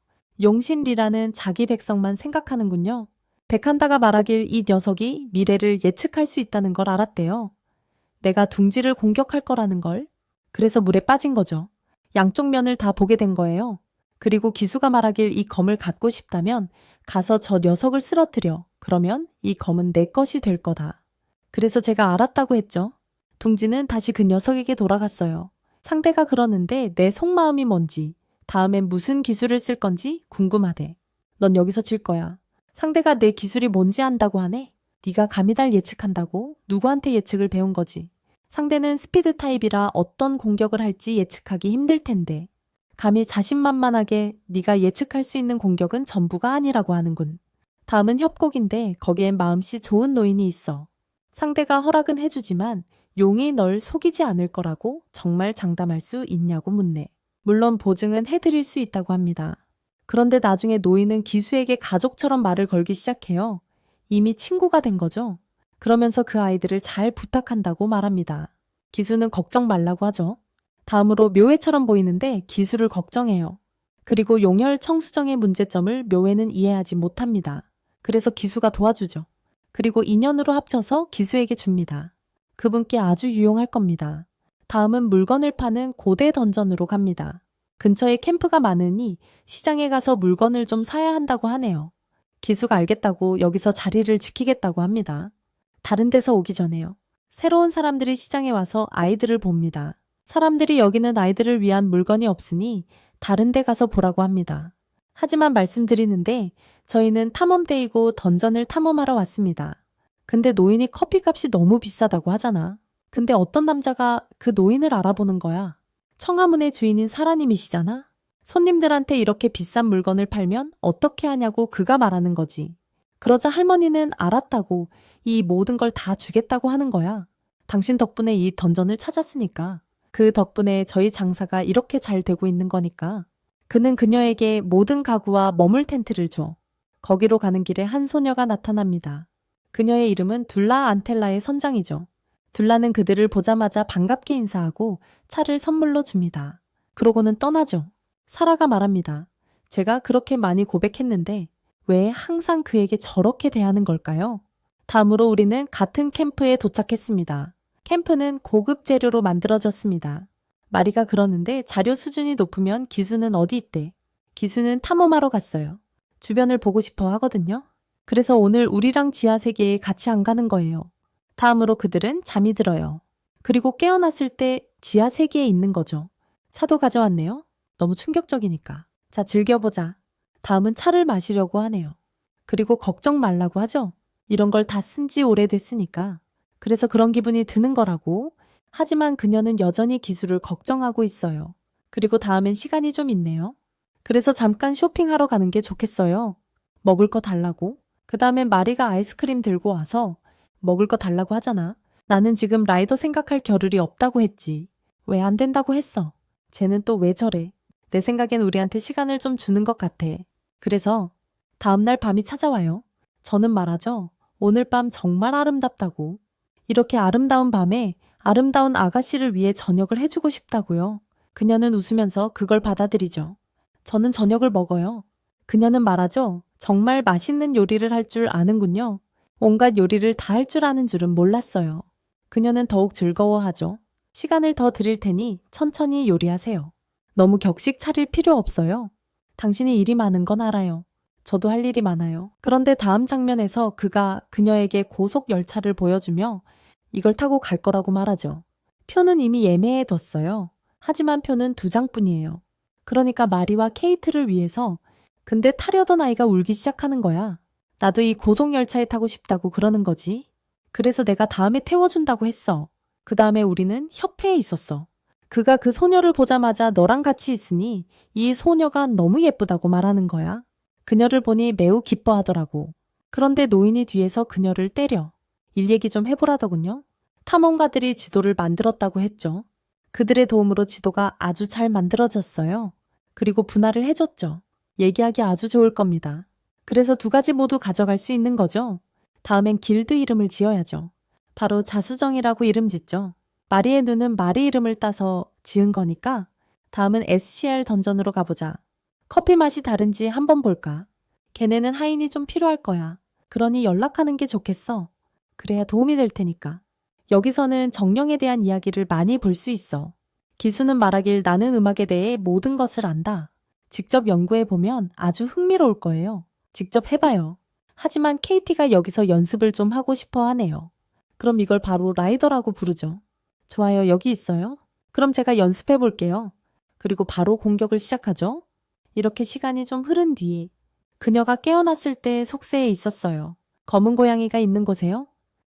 용신 리라는 자기 백성만 생각하는군요. 백한다가 말하길 이 녀석이 미래를 예측할 수 있다는 걸 알았대요. 내가 둥지를 공격할 거라는 걸. 그래서 물에 빠진 거죠. 양쪽 면을 다 보게 된 거예요. 그리고 기수가 말하길 이 검을 갖고 싶다면 가서 저 녀석을 쓰러뜨려. 그러면 이 검은 내 것이 될 거다. 그래서 제가 알았다고 했죠. 둥지는 다시 그 녀석에게 돌아갔어요. 상대가 그러는데 내 속마음이 뭔지, 다음엔 무슨 기술을 쓸 건지 궁금하대. 넌 여기서 질 거야. 상대가 내 기술이 뭔지 안다고 하네. 네가 감히 날 예측한다고? 누구한테 예측을 배운 거지? 상대는 스피드 타입이라 어떤 공격을 할지 예측하기 힘들 텐데. 감히 자신만만하게 네가 예측할 수 있는 공격은 전부가 아니라고 하는군. 다음은 협곡인데 거기엔 마음씨 좋은 노인이 있어. 상대가 허락은 해주지만 용이 널 속이지 않을 거라고 정말 장담할 수 있냐고 묻네. 물론 보증은 해드릴 수 있다고 합니다. 그런데 나중에 노인은 기수에게 가족처럼 말을 걸기 시작해요. 이미 친구가 된 거죠. 그러면서 그 아이들을 잘 부탁한다고 말합니다. 기수는 걱정 말라고 하죠. 다음으로 묘회처럼 보이는데 기수를 걱정해요. 그리고 용혈 청수정의 문제점을 묘회는 이해하지 못합니다. 그래서 기수가 도와주죠. 그리고 인연으로 합쳐서 기수에게 줍니다. 그분께 아주 유용할 겁니다. 다음은 물건을 파는 고대 던전으로 갑니다. 근처에 캠프가 많으니 시장에 가서 물건을 좀 사야 한다고 하네요. 기수가 알겠다고 여기서 자리를 지키겠다고 합니다. 다른 데서 오기 전에요. 새로운 사람들이 시장에 와서 아이들을 봅니다. 사람들이 여기는 아이들을 위한 물건이 없으니 다른 데 가서 보라고 합니다. 하지만 말씀드리는데 저희는 탐험대이고 던전을 탐험하러 왔습니다. 근데 노인이 커피값이 너무 비싸다고 하잖아. 근데 어떤 남자가 그 노인을 알아보는 거야. 청화문의 주인인 사라님이시잖아. 손님들한테 이렇게 비싼 물건을 팔면 어떻게 하냐고 그가 말하는 거지. 그러자 할머니는 알았다고 이 모든 걸 다 주겠다고 하는 거야. 당신 덕분에 이 던전을 찾았으니까. 그 덕분에 저희 장사가 이렇게 잘 되고 있는 거니까. 그는 그녀에게 모든 가구와 머물 텐트를 줘. 거기로 가는 길에 한 소녀가 나타납니다. 그녀의 이름은 둘라 안텔라의 선장이죠. 둘라는 그들을 보자마자 반갑게 인사하고 차를 선물로 줍니다. 그러고는 떠나죠. 사라가 말합니다. 제가 그렇게 많이 고백했는데 왜 항상 그에게 저렇게 대하는 걸까요? 다음으로 우리는 같은 캠프에 도착했습니다. 캠프는 고급 재료로 만들어졌습니다. 마리가 그러는데 자료 수준이 높으면 기수는 어디 있대? 기수는 탐험하러 갔어요. 주변을 보고 싶어 하거든요. 그래서 오늘 우리랑 지하세계에 같이 안 가는 거예요. 다음으로 그들은 잠이 들어요. 그리고 깨어났을 때 지하세계에 있는 거죠. 차도 가져왔네요. 너무 충격적이니까. 자, 즐겨보자. 다음은 차를 마시려고 하네요. 그리고 걱정 말라고 하죠. 이런 걸 다 쓴 지 오래됐으니까. 그래서 그런 기분이 드는 거라고. 하지만 그녀는 여전히 기수를 걱정하고 있어요. 그리고 다음엔 시간이 좀 있네요. 그래서 잠깐 쇼핑하러 가는 게 좋겠어요. 먹을 거 달라고. 그 다음엔 마리가 아이스크림 들고 와서 먹을 거 달라고 하잖아. 나는 지금 라이더 생각할 겨를이 없다고 했지. 왜 안 된다고 했어. 쟤는 또 왜 저래. 내 생각엔 우리한테 시간을 좀 주는 것 같아. 그래서 다음날 밤이 찾아와요. 저는 말하죠. 오늘 밤 정말 아름답다고. 이렇게 아름다운 밤에 아름다운 아가씨를 위해 저녁을 해주고 싶다고요. 그녀는 웃으면서 그걸 받아들이죠. 저는 저녁을 먹어요. 그녀는 말하죠. 정말 맛있는 요리를 할 줄 아는군요. 온갖 요리를 다 할 줄 아는 줄은 몰랐어요. 그녀는 더욱 즐거워하죠. 시간을 더 드릴 테니 천천히 요리하세요. 너무 격식 차릴 필요 없어요. 당신이 일이 많은 건 알아요. 저도 할 일이 많아요. 그런데 다음 장면에서 그가 그녀에게 고속 열차를 보여주며 이걸 타고 갈 거라고 말하죠. 표는 이미 예매해 뒀어요. 하지만 표는 2장뿐이에요. 그러니까 마리와 케이트를 위해서. 근데 타려던 아이가 울기 시작하는 거야. 나도 이 고속 열차에 타고 싶다고 그러는 거지. 그래서 내가 다음에 태워준다고 했어. 그 다음에 우리는 협회에 있었어. 그가 그 소녀를 보자마자 너랑 같이 있으니 이 소녀가 너무 예쁘다고 말하는 거야. 그녀를 보니 매우 기뻐하더라고. 그런데 노인이 뒤에서 그녀를 때려. 일 얘기 좀 해보라더군요. 탐험가들이 지도를 만들었다고 했죠. 그들의 도움으로 지도가 아주 잘 만들어졌어요. 그리고 분할을 해줬죠. 얘기하기 아주 좋을 겁니다. 그래서 두 가지 모두 가져갈 수 있는 거죠. 다음엔 길드 이름을 지어야죠. 바로 자수정이라고 이름 짓죠. 마리의 눈은 마리 이름을 따서 지은 거니까 다음은 SCR 던전으로 가보자. 커피 맛이 다른지 한번 볼까? 걔네는 하인이 좀 필요할 거야. 그러니 연락하는 게 좋겠어. 그래야 도움이 될 테니까. 여기서는 정령에 대한 이야기를 많이 볼 수 있어. 기수는 말하길 나는 음악에 대해 모든 것을 안다. 직접 연구해보면 아주 흥미로울 거예요. 직접 해봐요. 하지만 KT가 여기서 연습을 좀 하고 싶어 하네요. 그럼 이걸 바로 라이더라고 부르죠. 좋아요, 여기 있어요. 그럼 제가 연습해 볼게요. 그리고 바로 공격을 시작하죠. 이렇게 시간이 좀 흐른 뒤에 그녀가 깨어났을 때 속세에 있었어요. 검은 고양이가 있는 곳에요.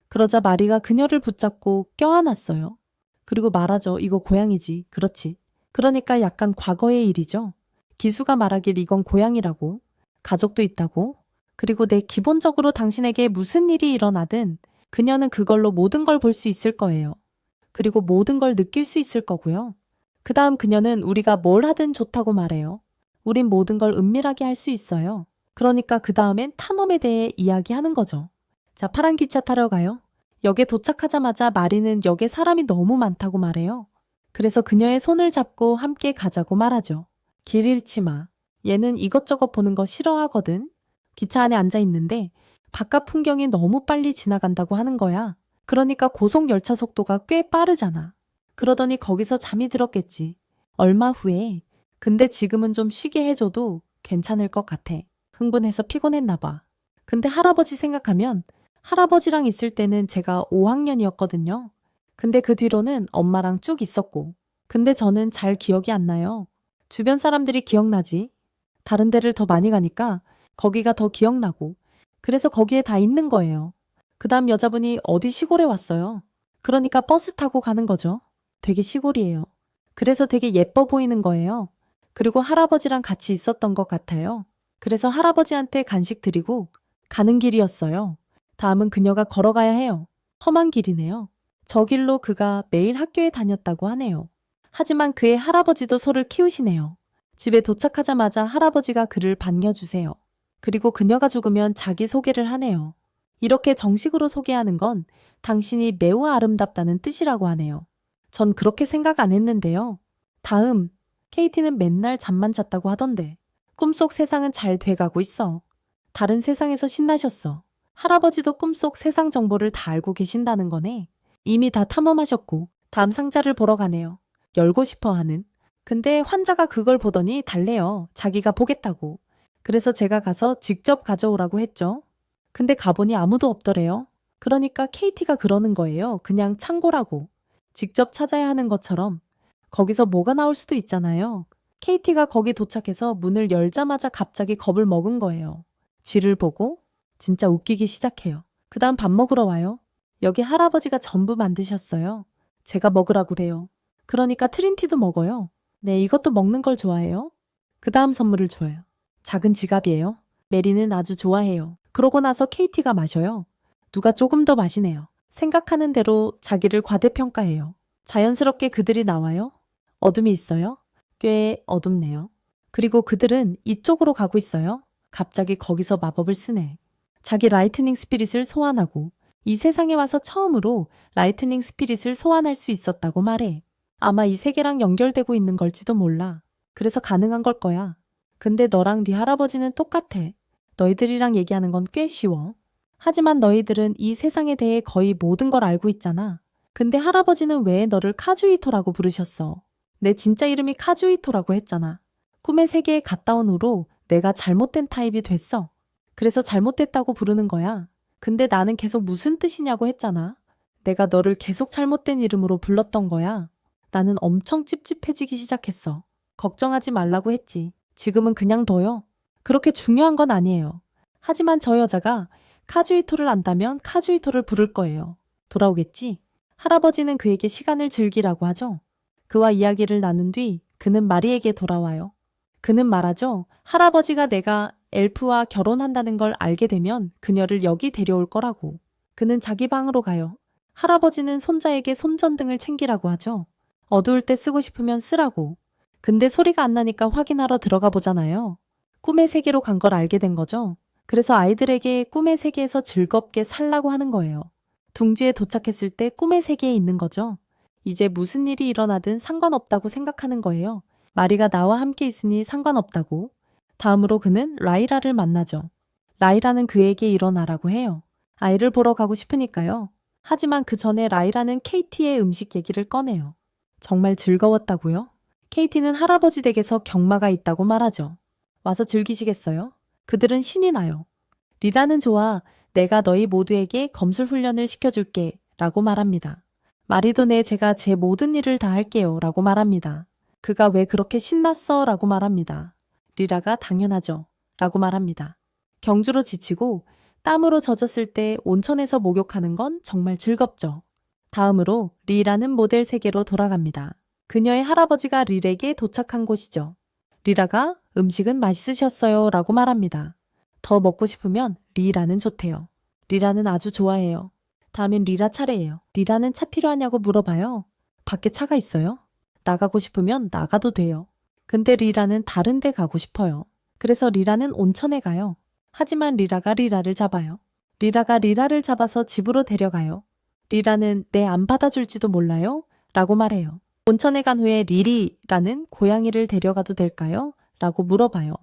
그러자 마리가 그녀를 붙잡고 껴안았어요. 그리고 말하죠. 이거 고양이지. 그렇지. 그러니까 약간 과거의 일이죠. 기수가 말하길 이건 고양이라고. 가족도 있다고. 그리고 내 기본적으로 당신에게 무슨 일이 일어나든 그녀는 그걸로 모든 걸 볼 수 있을 거예요. 그리고 모든 걸 느낄 수 있을 거고요. 그 다음 그녀는 우리가 뭘 하든 좋다고 말해요. 우린 모든 걸 은밀하게 할 수 있어요. 그러니까 그 다음엔 탐험에 대해 이야기하는 거죠. 자, 파란 기차 타러 가요. 역에 도착하자마자 마리는 역에 사람이 너무 많다고 말해요. 그래서 그녀의 손을 잡고 함께 가자고 말하죠. 길 잃지 마. 얘는 이것저것 보는 거 싫어하거든. 기차 안에 앉아 있는데 바깥 풍경이 너무 빨리 지나간다고 하는 거야. 그러니까 고속 열차 속도가 꽤 빠르잖아. 그러더니 거기서 잠이 들었겠지. 얼마 후에. 근데 지금은 좀 쉬게 해줘도 괜찮을 것 같아. 흥분해서 피곤했나 봐. 근데 할아버지 생각하면 할아버지랑 있을 때는 제가 5학년이었거든요. 근데 그 뒤로는 엄마랑 쭉 있었고. 근데 저는 잘 기억이 안 나요. 주변 사람들이 기억나지. 다른 데를 더 많이 가니까 거기가 더 기억나고. 그래서 거기에 다 있는 거예요. 그 다음 여자분이 어디 시골에 왔어요. 그러니까 버스 타고 가는 거죠. 되게 시골이에요. 그래서 되게 예뻐 보이는 거예요. 그리고 할아버지랑 같이 있었던 것 같아요. 그래서 할아버지한테 간식 드리고 가는 길이었어요. 다음은 그녀가 걸어가야 해요. 험한 길이네요. 저 길로 그가 매일 학교에 다녔다고 하네요. 하지만 그의 할아버지도 소를 키우시네요. 집에 도착하자마자 할아버지가 그를 반겨주세요. 그리고 그녀가 죽으면 자기소개를 하네요. 이렇게 정식으로 소개하는 건 당신이 매우 아름답다는 뜻이라고 하네요. 전 그렇게 생각 안 했는데요. 다음, KT는 맨날 잠만 잤다고 하던데 꿈속 세상은 잘 돼가고 있어. 다른 세상에서 신나셨어. 할아버지도 꿈속 세상 정보를 다 알고 계신다는 거네. 이미 다 탐험하셨고 다음 상자를 보러 가네요. 열고 싶어 하는. 근데 환자가 그걸 보더니 달래요. 자기가 보겠다고. 그래서 제가 가서 직접 가져오라고 했죠. 근데 가보니 아무도 없더래요. 그러니까 KT가 그러는 거예요. 그냥 창고라고. 직접 찾아야 하는 것처럼. 거기서 뭐가 나올 수도 있잖아요. KT가 거기 도착해서 문을 열자마자 갑자기 겁을 먹은 거예요. 쥐를 보고 진짜 웃기기 시작해요. 그 다음 밥 먹으러 와요. 여기 할아버지가 전부 만드셨어요. 제가 먹으라고 그래요. 그러니까 트린티도 먹어요. 네, 이것도 먹는 걸 좋아해요. 그 다음 선물을 줘요. 작은 지갑이에요. 메리는 아주 좋아해요. 그러고 나서 KT가 마셔요. 누가 조금 더 마시네요. 생각하는 대로 자기를 과대평가해요. 자연스럽게 그들이 나와요. 어둠이 있어요. 꽤 어둡네요. 그리고 그들은 이쪽으로 가고 있어요. 갑자기 거기서 마법을 쓰네. 자기 라이트닝 스피릿을 소환하고 이 세상에 와서 처음으로 라이트닝 스피릿을 소환할 수 있었다고 말해. 아마 이 세계랑 연결되고 있는 걸지도 몰라. 그래서 가능한 걸 거야. 근데 너랑 네 할아버지는 똑같아. 너희들이랑 얘기하는 건 꽤 쉬워. 하지만 너희들은 이 세상에 대해 거의 모든 걸 알고 있잖아. 근데 할아버지는 왜 너를 카주이토라고 부르셨어? 내 진짜 이름이 카주이토라고 했잖아. 꿈의 세계에 갔다 온 후로 내가 잘못된 타입이 됐어. 그래서 잘못됐다고 부르는 거야. 근데 나는 계속 무슨 뜻이냐고 했잖아. 내가 너를 계속 잘못된 이름으로 불렀던 거야. 나는 엄청 찝찝해지기 시작했어. 걱정하지 말라고 했지. 지금은 그냥 둬요. 그렇게 중요한 건 아니에요. 하지만 저 여자가 카주이토를 안다면 카주이토를 부를 거예요. 돌아오겠지? 할아버지는 그에게 시간을 즐기라고 하죠. 그와 이야기를 나눈 뒤 그는 마리에게 돌아와요. 그는 말하죠. 할아버지가 내가 엘프와 결혼한다는 걸 알게 되면 그녀를 여기 데려올 거라고. 그는 자기 방으로 가요. 할아버지는 손자에게 손전등을 챙기라고 하죠. 어두울 때 쓰고 싶으면 쓰라고. 근데 소리가 안 나니까 확인하러 들어가 보잖아요. 꿈의 세계로 간 걸 알게 된 거죠. 그래서 아이들에게 꿈의 세계에서 즐겁게 살라고 하는 거예요. 둥지에 도착했을 때 꿈의 세계에 있는 거죠. 이제 무슨 일이 일어나든 상관없다고 생각하는 거예요. 마리가 나와 함께 있으니 상관없다고. 다음으로 그는 라이라를 만나죠. 라이라는 그에게 일어나라고 해요. 아이를 보러 가고 싶으니까요. 하지만 그 전에 라이라는 케이티의 음식 얘기를 꺼내요. 정말 즐거웠다고요? 케이티는 할아버지 댁에서 경마가 있다고 말하죠. 와서 즐기시겠어요? 그들은 신이 나요. 리라는 좋아. 내가 너희 모두에게 검술 훈련을 시켜줄게. 라고 말합니다. 마리도 네, 제가 제 모든 일을 다 할게요. 라고 말합니다. 그가 왜 그렇게 신났어? 라고 말합니다. 리라가 당연하죠. 라고 말합니다. 경주로 지치고 땀으로 젖었을 때 온천에서 목욕하는 건 정말 즐겁죠. 다음으로 리라는 모델 세계로 돌아갑니다. 그녀의 할아버지가 릴에게 도착한 곳이죠. 리라가 음식은 맛있으셨어요 라고 말합니다. 더 먹고 싶으면 리라는 좋대요. 리라는 아주 좋아해요. 다음엔 리라 차례예요. 리라는 차 필요하냐고 물어봐요. 밖에 차가 있어요? 나가고 싶으면 나가도 돼요. 근데 리라는 다른 데 가고 싶어요. 그래서 리라는 온천에 가요. 하지만 리라가 리라를 잡아요. 리라가 리라를 잡아서 집으로 데려가요. 리라는 내 안 받아줄지도 몰라요? 라고 말해요. 온천에 간 후에 리리라는 고양이를 데려가도 될까요? 라고 물어봐요.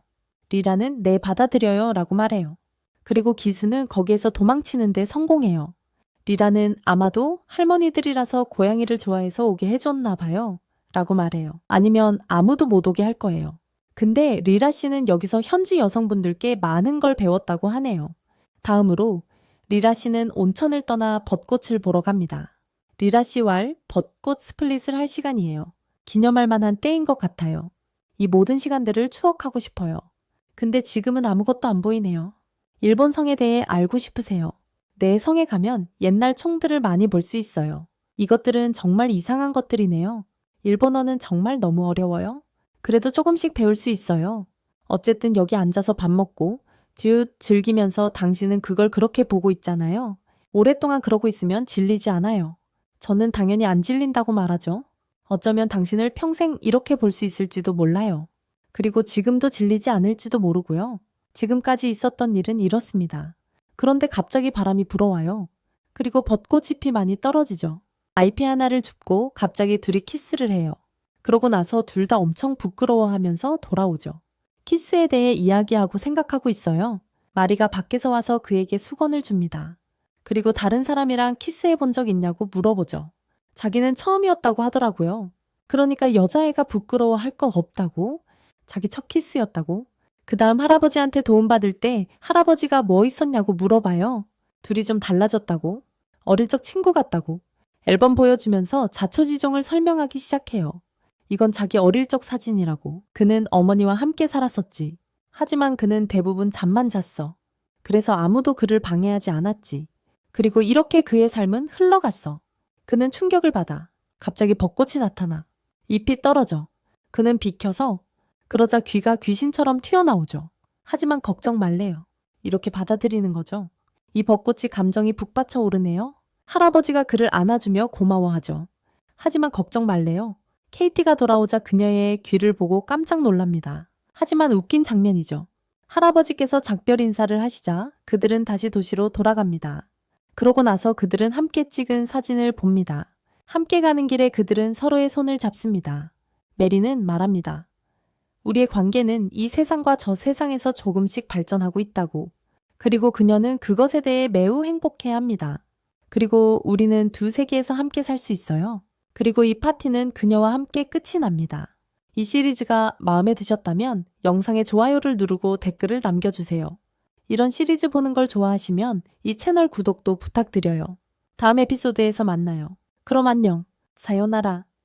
리라는 네, 받아들여요 라고 말해요. 그리고 기수는 거기에서 도망치는데 성공해요. 리라는 아마도 할머니들이라서 고양이를 좋아해서 오게 해줬나 봐요 라고 말해요. 아니면 아무도 못 오게 할 거예요. 근데 리라 씨는 여기서 현지 여성분들께 많은 걸 배웠다고 하네요. 다음으로 리라 씨는 온천을 떠나 벚꽃을 보러 갑니다. 리라 씨와 벚꽃 스플릿을 할 시간이에요. 기념할 만한 때인 것 같아요. 이 모든 시간들을 추억하고 싶어요. 근데 지금은 아무것도 안 보이네요. 일본 성에 대해 알고 싶으세요? 내 성에 가면 옛날 총들을 많이 볼 수 있어요. 이것들은 정말 이상한 것들이네요. 일본어는 정말 너무 어려워요. 그래도 조금씩 배울 수 있어요. 어쨌든 여기 앉아서 밥 먹고 듀 즐기면서 당신은 그걸 그렇게 보고 있잖아요. 오랫동안 그러고 있으면 질리지 않아요. 저는 당연히 안 질린다고 말하죠. 어쩌면 당신을 평생 이렇게 볼 수 있을지도 몰라요. 그리고 지금도 질리지 않을지도 모르고요. 지금까지 있었던 일은 이렇습니다. 그런데 갑자기 바람이 불어와요. 그리고 벚꽃잎이 많이 떨어지죠. 아이피 하나를 줍고 갑자기 둘이 키스를 해요. 그러고 나서 둘 다 엄청 부끄러워하면서 돌아오죠. 키스에 대해 이야기하고 생각하고 있어요. 마리가 밖에서 와서 그에게 수건을 줍니다. 그리고 다른 사람이랑 키스해 본 적 있냐고 물어보죠. 자기는 처음이었다고 하더라고요. 그러니까 여자애가 부끄러워할 거 없다고? 자기 첫 키스였다고? 그 다음 할아버지한테 도움받을 때 할아버지가 뭐 있었냐고 물어봐요. 둘이 좀 달라졌다고? 어릴 적 친구 같다고? 앨범 보여주면서 자초지종을 설명하기 시작해요. 이건 자기 어릴 적 사진이라고. 그는 어머니와 함께 살았었지. 하지만 그는 대부분 잠만 잤어. 그래서 아무도 그를 방해하지 않았지. 그리고 이렇게 그의 삶은 흘러갔어. 그는 충격을 받아. 갑자기 벚꽃이 나타나. 잎이 떨어져. 그는 비켜서 그러자 귀가 귀신처럼 튀어나오죠. 하지만 걱정 말래요. 이렇게 받아들이는 거죠. 이 벚꽃이 감정이 북받쳐 오르네요. 할아버지가 그를 안아주며 고마워하죠. 하지만 걱정 말래요. 케이티가 돌아오자 그녀의 귀를 보고 깜짝 놀랍니다. 하지만 웃긴 장면이죠. 할아버지께서 작별 인사를 하시자 그들은 다시 도시로 돌아갑니다. 그러고 나서 그들은 함께 찍은 사진을 봅니다. 함께 가는 길에 그들은 서로의 손을 잡습니다. 메리는 말합니다. 우리의 관계는 이 세상과 저 세상에서 조금씩 발전하고 있다고. 그리고 그녀는 그것에 대해 매우 행복해합니다. 그리고 우리는 두 세계에서 함께 살 수 있어요. 그리고 이 파티는 그녀와 함께 끝이 납니다. 이 시리즈가 마음에 드셨다면 영상에 좋아요를 누르고 댓글을 남겨주세요. 이런 시리즈 보는 걸 좋아하시면 이 채널 구독도 부탁드려요. 다음 에피소드에서 만나요. 그럼 안녕. 사요나라.